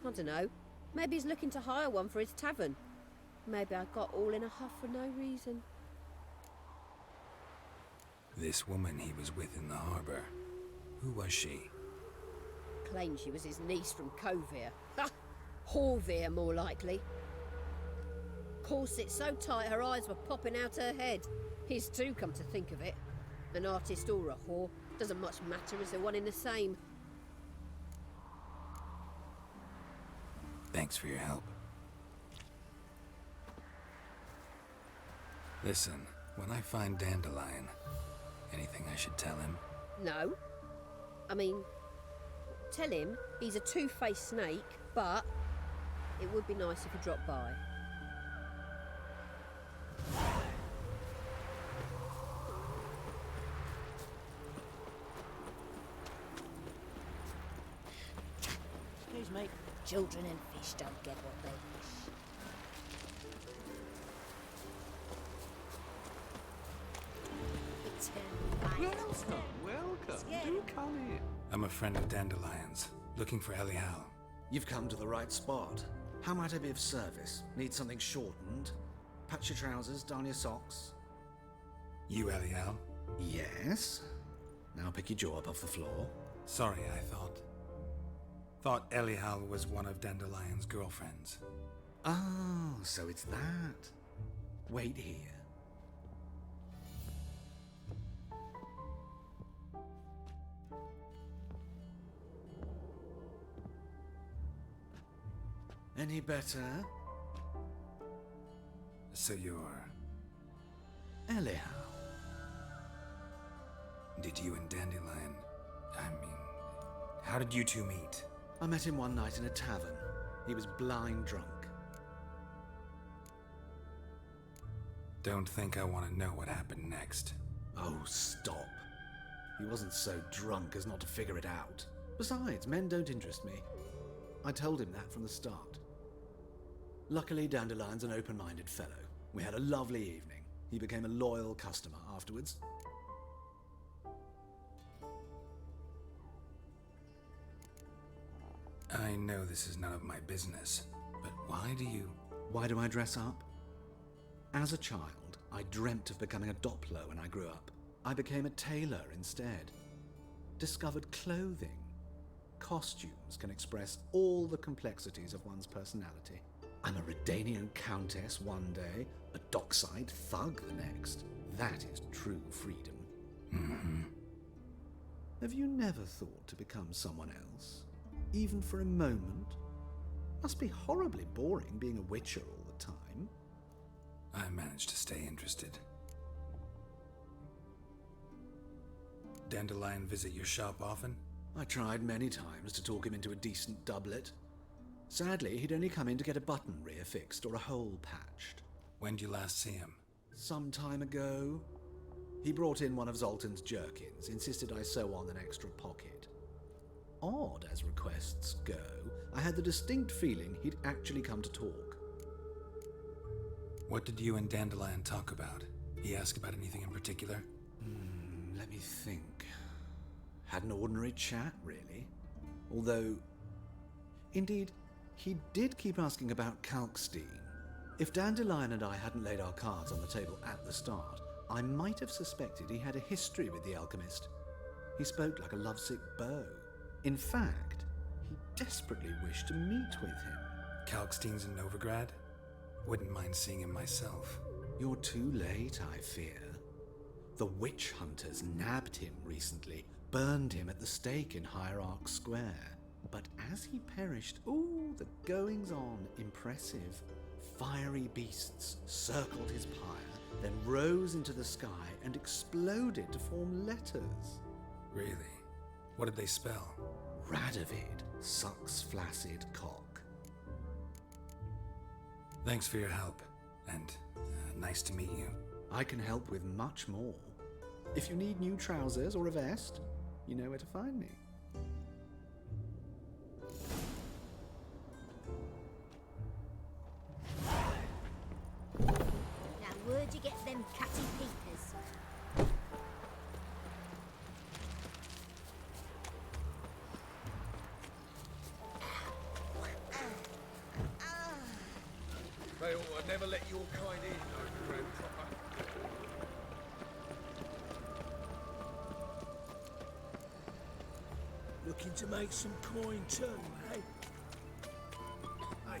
I don't know. Maybe he's looking to hire one for his tavern. Maybe I got all in a huff for no reason. This woman he was with in the harbor. Who was she? Claimed she was his niece from Kovir. Ha! Horvir, more likely. Corset so tight her eyes were popping out her head. His too, come to think of it. An artist or a whore. Doesn't much matter as they're one in the same. Thanks for your help. Listen, when I find Dandelion, anything I should tell him? No. I mean, tell him he's a two-faced snake, but it would be nice if he dropped by. Excuse me. Children and fish don't get what they wish. Welcome. Do come in. I'm a friend of Dandelion's, looking for Elial. You've come to the right spot. How might I be of service? Need something shortened? Patch your trousers, darn your socks. You Elial? Yes. Now pick your jaw up off the floor. Sorry, I thought Elial was one of Dandelion's girlfriends. Oh, so it's that. Wait here. Any better? So you're... Elial. Did you and Dandelion... how did you two meet? I met him one night in a tavern. He was blind drunk. Don't think I want to know what happened next. Oh, stop. He wasn't so drunk as not to figure it out. Besides, men don't interest me. I told him that from the start. Luckily, Dandelion's an open-minded fellow. We had a lovely evening. He became a loyal customer afterwards. I know this is none of my business, but why do I dress up? As a child, I dreamt of becoming a Doppler when I grew up. I became a tailor instead. Discovered clothing. Costumes can express all the complexities of one's personality. I'm a Redanian countess one day, a dockside thug the next. That is true freedom. Mm-hmm. Have you never thought to become someone else? Even for a moment? Must be horribly boring being a witcher all the time. I managed to stay interested. Dandelion visit your shop often? I tried many times to talk him into a decent doublet. Sadly, he'd only come in to get a button rear fixed or a hole patched. When did you last see him? Some time ago. He brought in one of Zoltan's jerkins, insisted I sew on an extra pocket. Odd as requests go, I had the distinct feeling he'd actually come to talk. What did you and Dandelion talk about? He asked about anything in particular? Let me think. Had an ordinary chat, really. Although, indeed, he did keep asking about Kalkstein. If Dandelion and I hadn't laid our cards on the table at the start, I might have suspected he had a history with the alchemist. He spoke like a lovesick beau. In fact, he desperately wished to meet with him. Kalkstein's in Novigrad? Wouldn't mind seeing him myself. You're too late, I fear. The witch hunters nabbed him recently, burned him at the stake in Hierarch Square. But as he perished, the goings-on, impressive. Fiery beasts circled his pyre, then rose into the sky and exploded to form letters. Really? What did they spell? Radovid sucks flaccid cock. Thanks for your help, and nice to meet you. I can help with much more. If you need new trousers or a vest, you know where to find me. Now, where'd you get them cutty peepers? They ought to never let your kind in, though, Grand Proper. Looking to make some coin too, eh? Hey,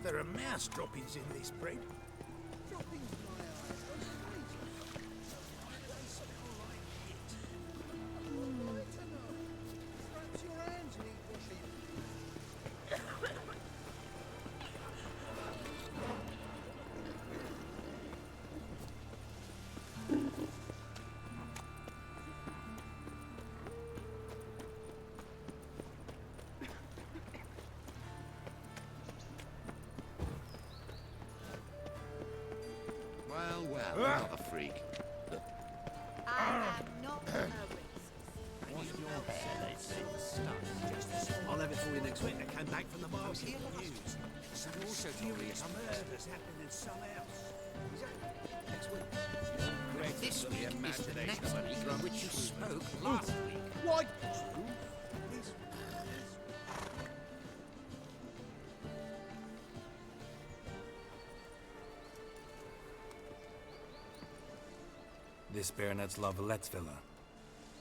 there are mouse droppings in this bread. Droppings, my eyes. They smell like it. I don't know. Perhaps your hands need washing. Well, not a freak. I am not a racist. What's your hair, I'll have it for you next week. I came back from the market with news. Some mysterious murders happening in some house. Is that next week? This week is the next week from which you spoke last week. Why? This Baronet's Lavallette's villa.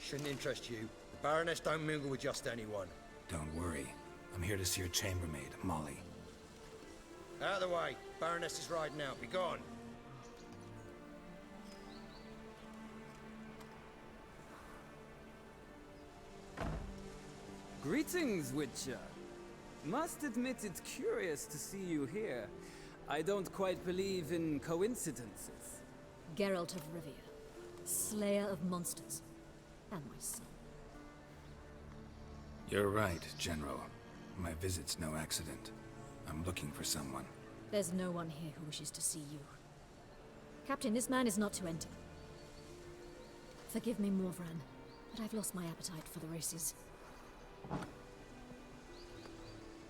Shouldn't interest you. The Baroness don't mingle with just anyone. Don't worry. I'm here to see your chambermaid, Molly. Out of the way. Baroness is riding out. Be gone. Greetings, Witcher. Must admit it's curious to see you here. I don't quite believe in coincidences. Geralt of Rivia, slayer of monsters, and my son. You're right, General. My visit's no accident. I'm looking for someone. There's no one here who wishes to see you. Captain, this man is not to enter. Forgive me, Morvran, but I've lost my appetite for the races.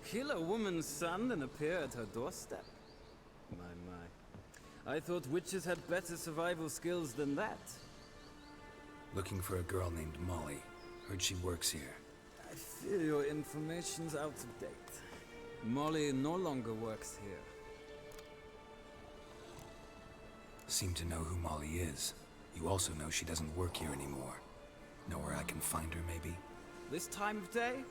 Kill a woman's son and appear at her doorstep? My. I thought witches had better survival skills than that. Looking for a girl named Molly. Heard she works here. I fear your information's out of date. Molly no longer works here. Seem to know who Molly is. You also know she doesn't work here anymore. Know where I can find her, maybe? This time of day?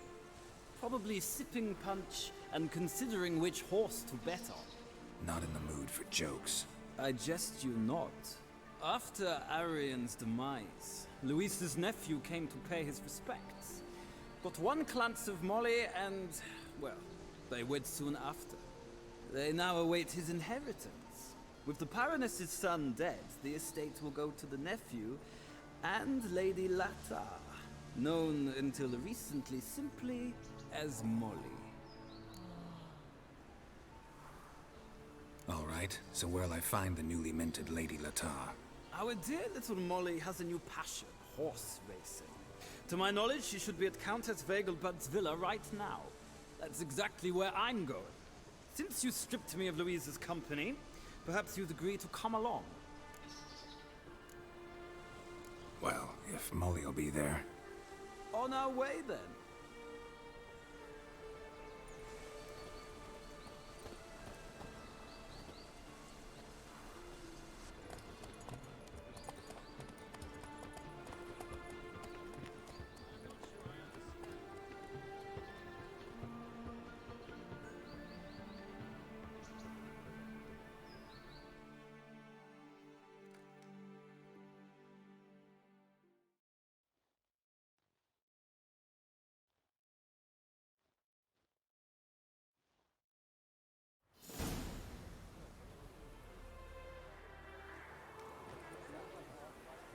Probably sipping punch and considering which horse to bet on. Not in the mood for jokes. I jest you not. After Arian's demise, Luis's nephew came to pay his respects. Got one glance of Molly and, well, they wed soon after. They now await his inheritance. With the Baroness's son dead, the estate will go to the nephew and Lady Lata, known until recently simply as Molly. All right, so where'll I find the newly minted Lady Latar? Our dear little Molly has a new passion, horse racing. To my knowledge, she should be at Countess Vegelbud's villa right now. That's exactly where I'm going. Since you stripped me of Louise's company, perhaps you'd agree to come along. Well, if Molly'll be there. On our way, then.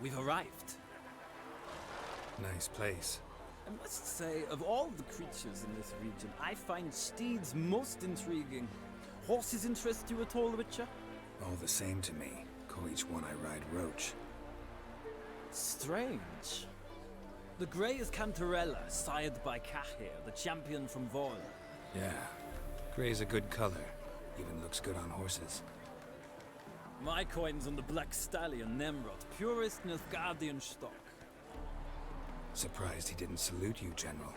We've arrived. Nice place. I must say, of all the creatures in this region, I find steeds most intriguing. Horses interest you at all, Witcher? All the same to me. Call each one I ride Roach. Strange. The grey is Cantarella, sired by Cahir, the champion from Voila. Yeah, gray's a good color. Even looks good on horses. My coin's on the Black Stallion, Nemrod, purest Nilfgaardian stock. Surprised he didn't salute you, General.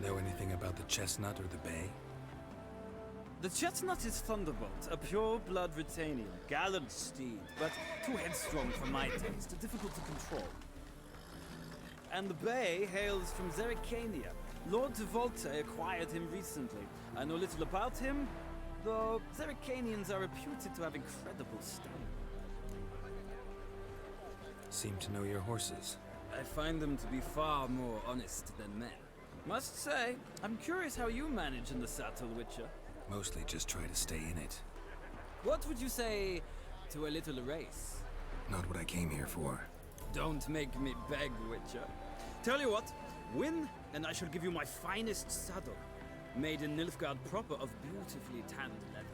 Know anything about the Chestnut or the Bay? The Chestnut is Thunderbolt, a pure-blood Britannian, gallant steed, but too headstrong for my taste, difficult to control. And the Bay hails from Zerrikania. Lord de Volte acquired him recently. I know little about him, though Zerrikanians are reputed to have incredible stamina. Seem to know your horses. I find them to be far more honest than men. Must say, I'm curious how you manage in the saddle, Witcher. Mostly just try to stay in it. What would you say to a little race? Not what I came here for. Don't make me beg, Witcher. Tell you what, win, and I shall give you my finest saddle, made in Nilfgaard proper of beautifully tanned leather.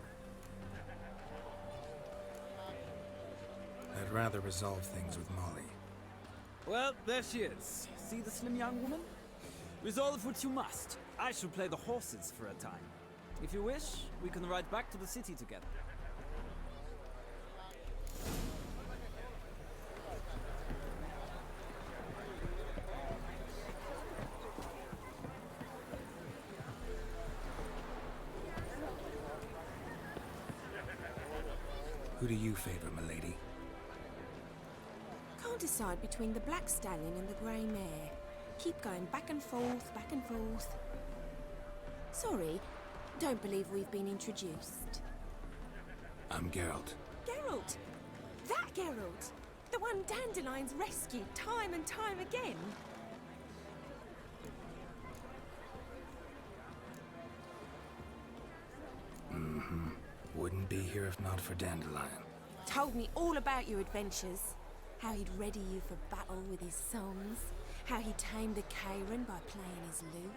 I'd rather resolve things with Molly. Well, there she is. See the slim young woman? Resolve what you must. I shall play the horses for a time. If you wish, we can ride back to the city together. Who do you favor, milady? Can't decide between the Black Stallion and the Grey Mare. Keep going back and forth, back and forth. Sorry, don't believe we've been introduced. I'm Geralt. Geralt! That Geralt! The one Dandelion's rescued time and time again! Mm-hmm. Wouldn't be here if not for Dandelion. Told me all about your adventures. How he'd ready you for battle with his songs. How he tamed the Kayran by playing his lute.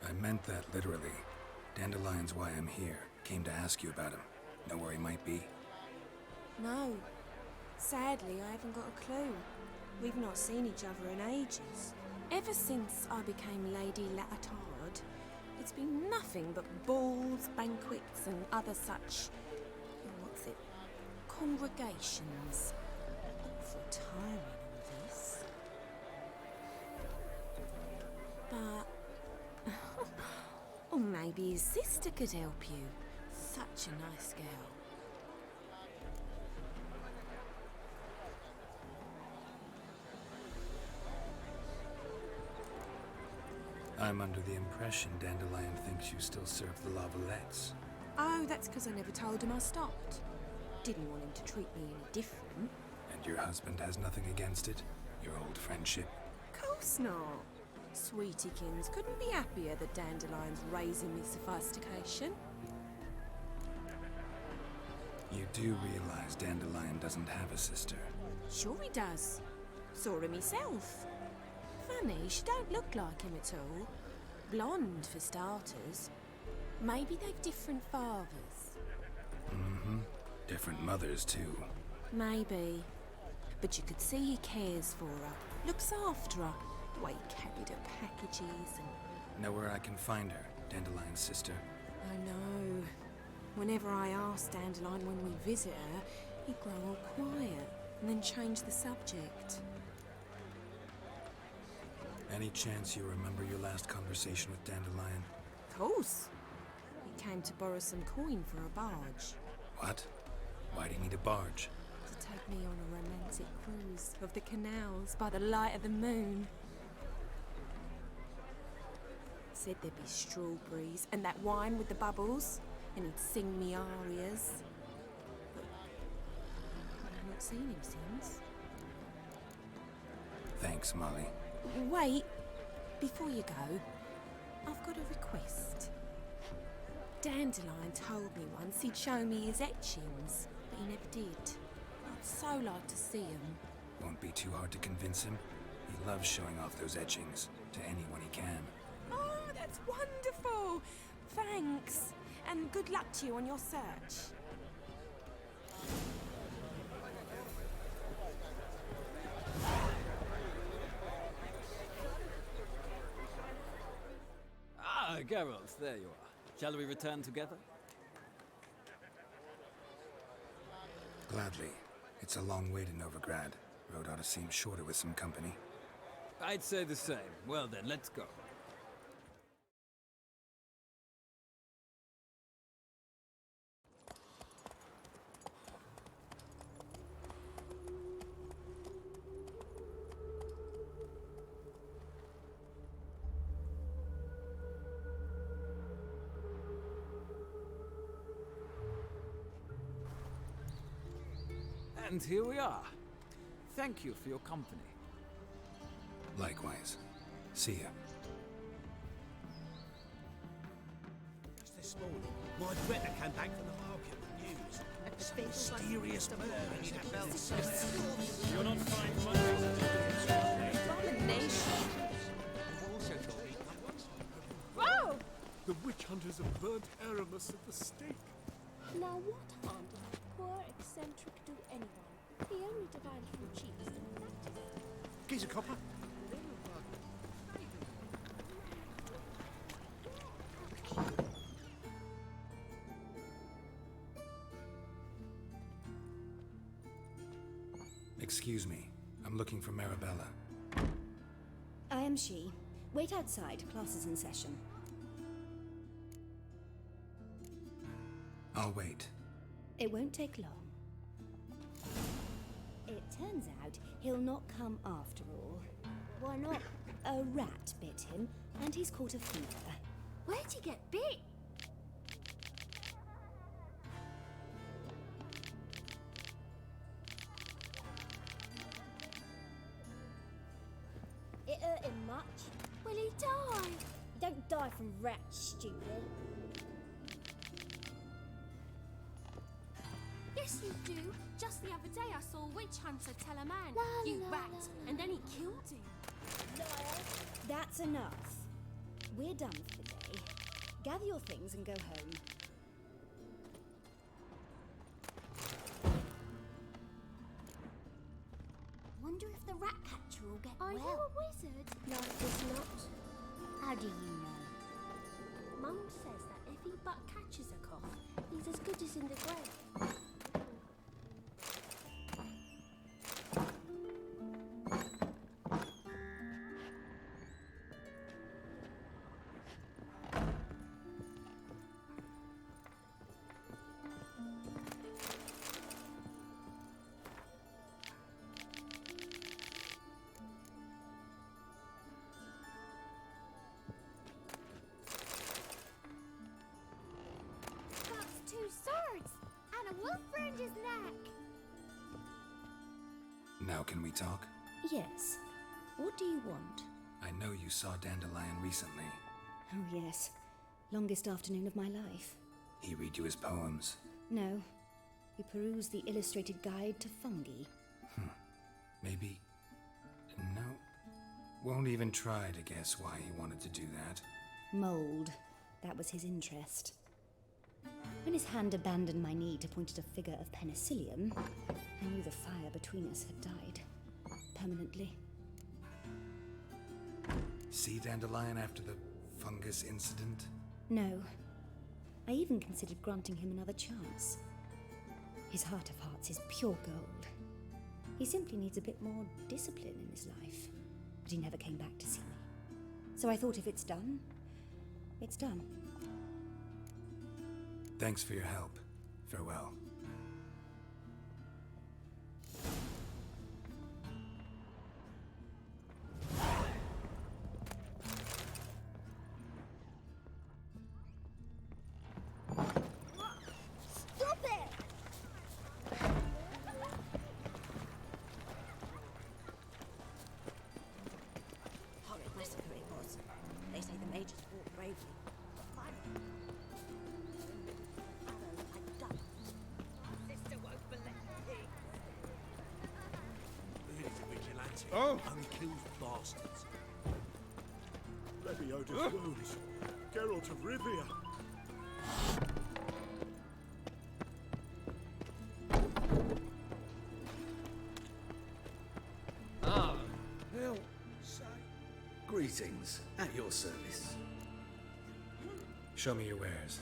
I meant that literally. Dandelion's why I'm here. Came to ask you about him. Know where he might be? No. Sadly, I haven't got a clue. We've not seen each other in ages. Ever since I became Lady Latard, it's been nothing but balls, banquets, and other such... what's it? Congregations. Awful tiring, all this. But... or maybe his sister could help you. Such a nice girl. I'm under the impression Dandelion thinks you still serve the Lavalettes. Oh, that's because I never told him I stopped. Didn't want him to treat me any different. And your husband has nothing against it? Your old friendship? Course not. Sweetiekins couldn't be happier that Dandelion's raising me sophistication. You do realize Dandelion doesn't have a sister? Sure he does. Saw him himself. Funny, she don't look like him at all. Blonde, for starters. Maybe they've different fathers. Mm-hmm. Different mothers, too. Maybe. But you could see he cares for her. Looks after her. The way he carried her packages and... Know where I can find her, Dandelion's sister? I know. Whenever I ask Dandelion when we visit her, he'd grow all quiet and then change the subject. Any chance you remember your last conversation with Dandelion? Of course. He came to borrow some coin for a barge. What? Why do you need a barge? To take me on a romantic cruise of the canals by the light of the moon. Said there'd be strawberries and that wine with the bubbles, and he'd sing me arias. But I've not seen him since. Thanks, Molly. Wait, before you go, I've got a request. Dandelion told me once he'd show me his etchings, but he never did. I'd so like to see them. Won't be too hard to convince him. He loves showing off those etchings to anyone he can. Oh, that's wonderful! Thanks. and good luck to you on your search. Ah, Geralt, there you are. Shall we return together? Gladly. It's a long way to Novigrad. Road ought to seem shorter with some company. I'd say the same. Well then, let's go. And here we are. Thank you for your company. Likewise. See ya. Just this morning, my better came back from the market with news. Some mysterious bird in that belt. You're not fine Whoa! The witch hunters have burnt Aramis at the stake. Now what harm did the poor eccentric do anyone? He only divided from cheese. Gives a copper. Excuse me. I'm looking for Marabella. I am she. Wait outside. Class is in session. I'll wait. It won't take long. It turns out he'll not come after all. Why not? A rat bit him, and he's caught a fever. Where'd he get bit? It hurt him much. Will he die? You don't die from rats, stupid. Yes, you do. Just the other day I saw a witch hunter tell a man, "You rat," and then he killed him. That's enough. We're done for the day. Gather your things and go home. Wonder if the rat catcher will get Are well. you a wizard? Life is not. How do you know? Mum says that if he but catches a cough, he's as good as in the grave. That's 2 swords and a wolf around his neck. Now can we talk? Yes. What do you want? I know you saw Dandelion recently. Oh, yes. Longest afternoon of my life. He read you his poems. No. We perused the illustrated guide to fungi. Maybe... No. Won't even try to guess why he wanted to do that. Mold. That was his interest. When his hand abandoned my knee to point at a figure of penicillium, I knew the fire between us had died. Permanently. See Dandelion after the fungus incident? No. I even considered granting him another chance. His heart of hearts is pure gold. He simply needs a bit more discipline in his life. But he never came back to see me. So I thought if it's done, it's done. Thanks for your help. Farewell. Stop it! Horrid massacre it was. They say the mages fought bravely. Oh! Unkilled bastards. Leviosa's wounds. Geralt of Rivia. Greetings. At your service. Show me your wares.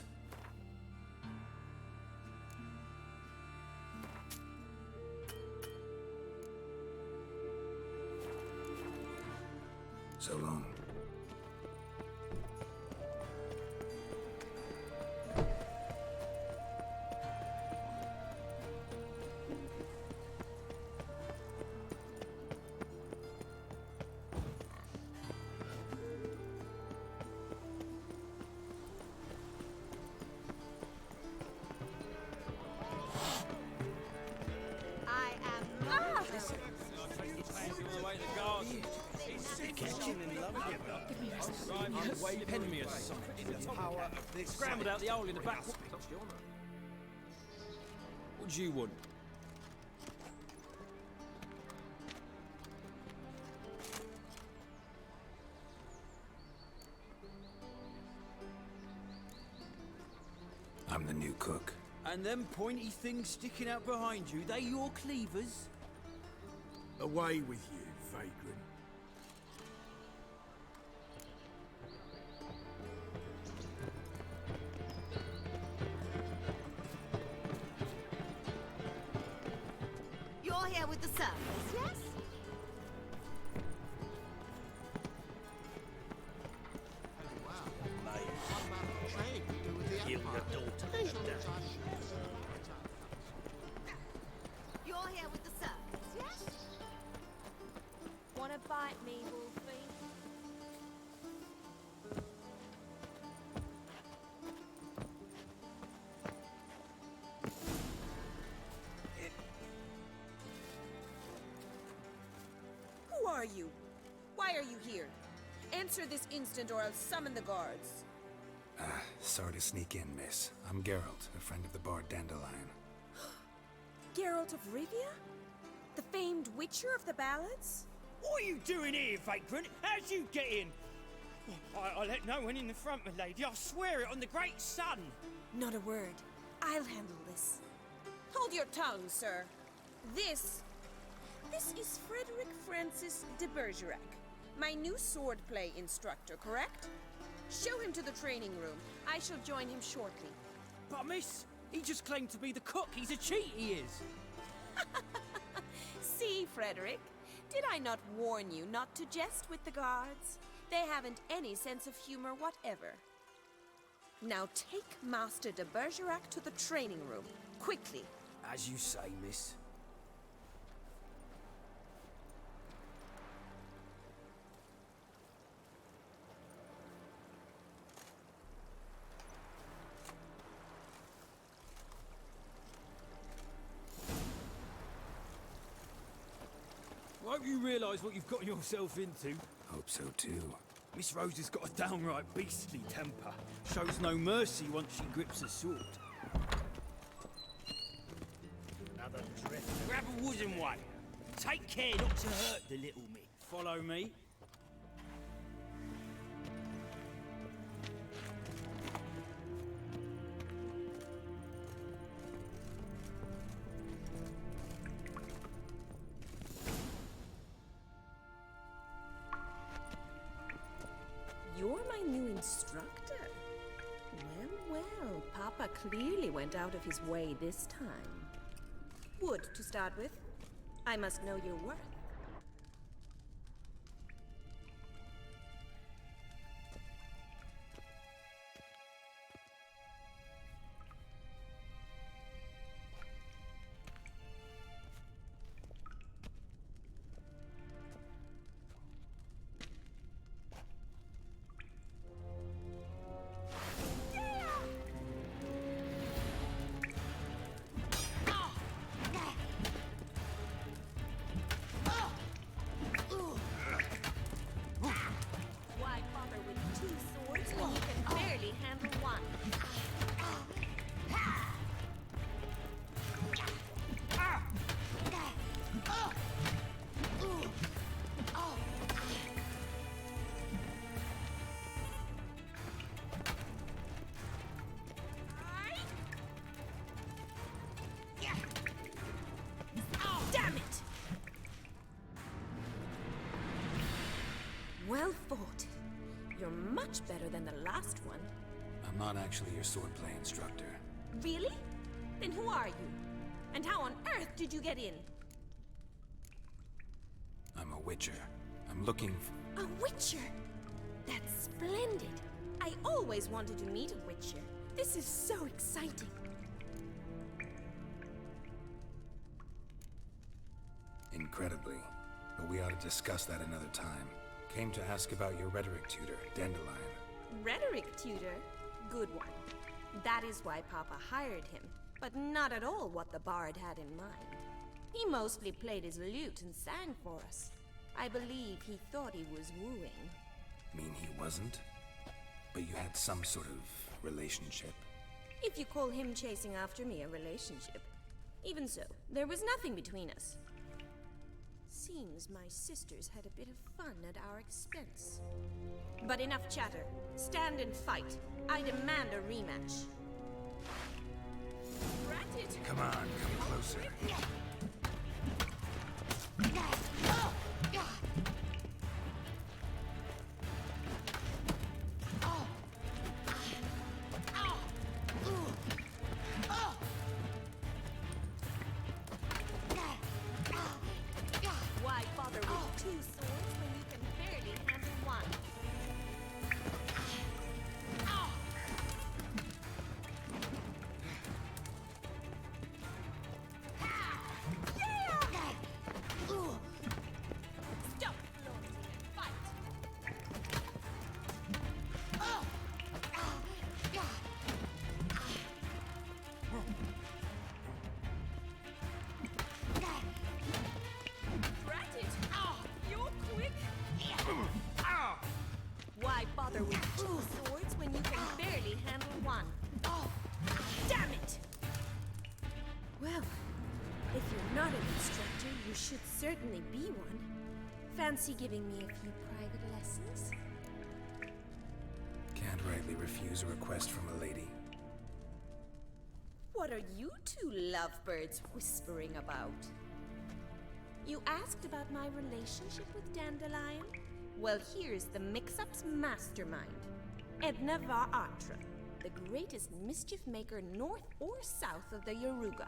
So long. I am Scrambled out the hole in the back. What do you want? I'm the new cook. And them pointy things sticking out behind you, they your cleavers? Away with you, vagrant. You're here with the servants, yes? You're here with the servants, yes? Wanna bite me, Wolfie? Who are you? Why are you here? Answer this instant or I'll summon the guards. Sorry to sneak in, miss. I'm Geralt, a friend of the bard Dandelion. Geralt of Rivia? The famed witcher of the ballads? What are you doing here, vagrant? How'd you get in? I let no one in the front, my lady. I swear it on the great sun. Not a word. I'll handle this. Hold your tongue, sir. This is Frederick Francis de Bergerac, my new swordplay instructor, correct? Show him to the training room. I shall join him shortly. But miss, he just claimed to be the cook. He's a cheat, he is. See, Frederick, did I not warn you not to jest with the guards? They haven't any sense of humor whatever. Now take Master de Bergerac to the training room, quickly. As you say, miss. I hope you realise what you've got yourself into. Hope so too. Miss Rose has got a downright beastly temper. Shows no mercy once she grips a sword. Another drift. Grab a wooden one. Take care not to hurt the little me. Follow me. You're my new instructor? Well, well, Papa clearly went out of his way this time. Wood, to start with. I must know your worth. than the last one. I'm not actually your swordplay instructor. Really? Then who are you? And how on earth did you get in? I'm a witcher. I'm looking for... A witcher? That's splendid. I always wanted to meet a witcher. This is so exciting. Incredibly. But we ought to discuss that another time. Came to ask about your rhetoric tutor, Dandelion. Rhetoric tutor? Good one. That is why Papa hired him, but not at all what the bard had in mind. He mostly played his lute and sang for us. I believe he thought he was wooing. Mean he wasn't? But you had some sort of relationship? If you call him chasing after me a relationship. Even so, there was nothing between us. Seems my sisters had a bit of fun at our expense. But enough chatter. Stand and fight. I demand a rematch. Granted. Come on, come closer. Why bother with two swords when you can barely handle one? Stop floating and fight! Granted! You're quick! Why bother with two swords when you can barely handle one? Damn it! Well, if you're not an instructor, you should certainly be one. Fancy giving me a few private lessons? Can't rightly refuse a request from a lady. What are you two lovebirds whispering about? You asked about my relationship with Dandelion? Well, here's the mix-up's mastermind. Edna var Atra, the greatest mischief maker north or south of the Yaruga.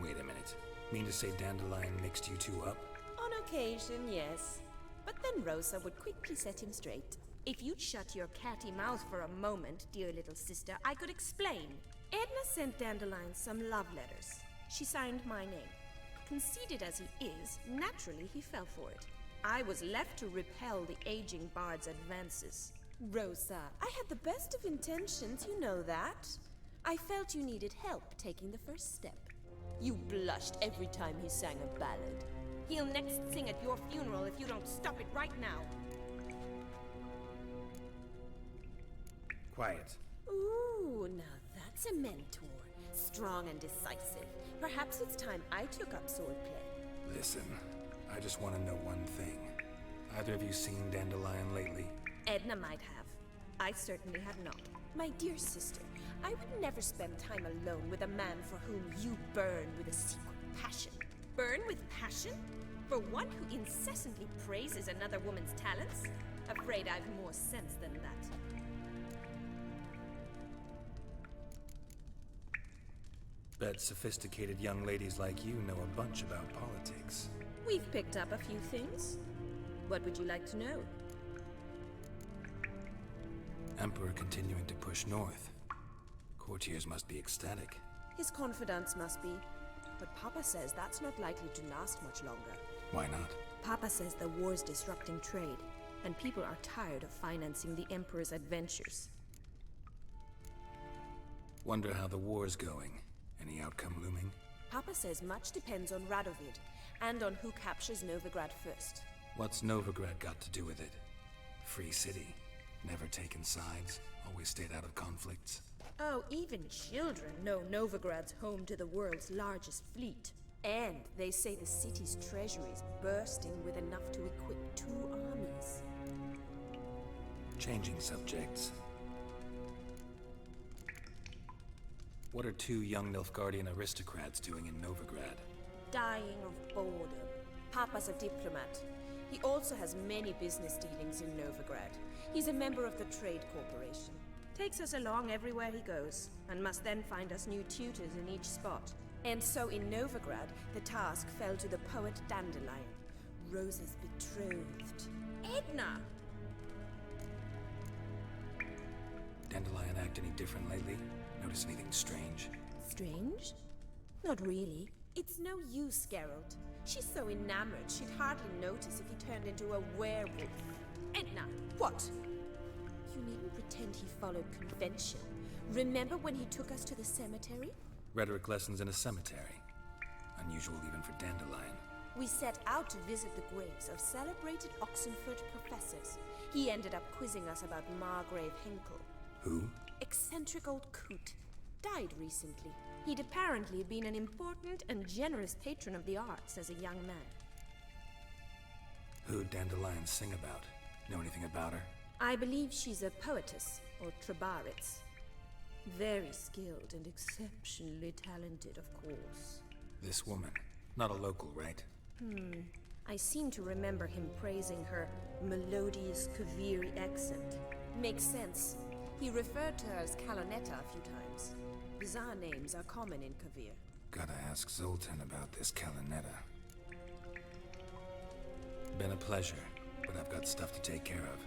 Wait a minute. Mean to say Dandelion mixed you two up? On occasion, yes. But then Rosa would quickly set him straight. If you'd shut your catty mouth for a moment, dear little sister, I could explain. Edna sent Dandelion some love letters. She signed my name. Conceited as he is, naturally he fell for it. I was left to repel the aging bard's advances. Rosa, I had the best of intentions, you know that. I felt you needed help taking the first step. You blushed every time he sang a ballad. He'll next sing at your funeral if you don't stop it right now. Quiet. Ooh, now that's a mentor. Strong and decisive. Perhaps it's time I took up swordplay. Listen, I just want to know one thing. Either of you seen Dandelion lately? Edna might have. I certainly have not. My dear sister, I would never spend time alone with a man for whom you burn with a secret passion. Burn with passion? For one who incessantly praises another woman's talents? Afraid I've more sense than that. Bet sophisticated young ladies like you know a bunch about politics. We've picked up a few things. What would you like to know? Emperor continuing to push north. Courtiers must be ecstatic. His confidants must be. But Papa says that's not likely to last much longer. Why not? Papa says the war's disrupting trade, and people are tired of financing the Emperor's adventures. Wonder how the war's going. Any outcome looming? Papa says much depends on Radovid, and on who captures Novigrad first. What's Novigrad got to do with it? Free city. Never taken sides. Always stayed out of conflicts. Oh, even children know Novigrad's home to the world's largest fleet. And they say the city's treasury is bursting with enough to equip 2 armies. Changing subjects. What are 2 young Nilfgaardian aristocrats doing in Novigrad? Dying of boredom. Papa's a diplomat. He also has many business dealings in Novigrad. He's a member of the Trade Corporation. Takes us along everywhere he goes, and must then find us new tutors in each spot. And so in Novigrad, the task fell to the poet Dandelion, Rosa's betrothed. Edna! Dandelion act any different lately? Notice anything strange? Strange? Not really. It's no use, Geralt. She's so enamored, she'd hardly notice if he turned into a werewolf. Edna, what? You needn't pretend he followed convention. Remember when he took us to the cemetery? Rhetoric lessons in a cemetery. Unusual even for Dandelion. We set out to visit the graves of celebrated Oxenford professors. He ended up quizzing us about Margrave Henkel. Who? Eccentric old coot. Died recently. He'd apparently been an important and generous patron of the arts as a young man. Who'd Dandelion sing about? Know anything about her? I believe she's a poetess, or Trebaritz. Very skilled and exceptionally talented, of course. This woman. Not a local, right? I seem to remember him praising her melodious Kaviri accent. Makes sense. He referred to her as Calonetta a few times. Bizarre names are common in Kavir. Gotta ask Zoltan about this Calonetta. Been a pleasure, but I've got stuff to take care of.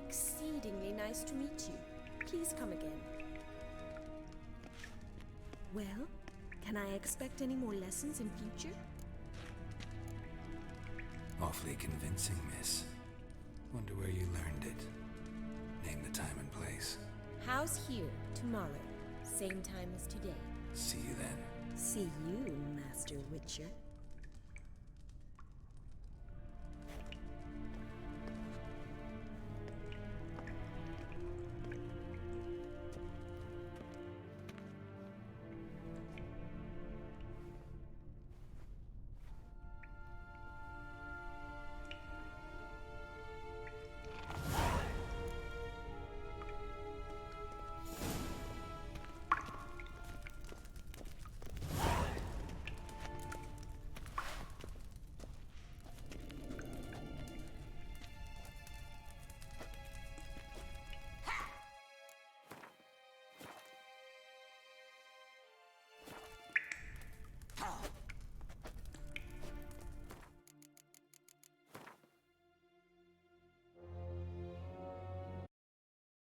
Exceedingly nice to meet you. Please come again. Well, can I expect any more lessons in future? Awfully convincing, miss. Wonder where you learned it. Name the time and place. House here, tomorrow. Same time as today. See you then. See you, Master Witcher.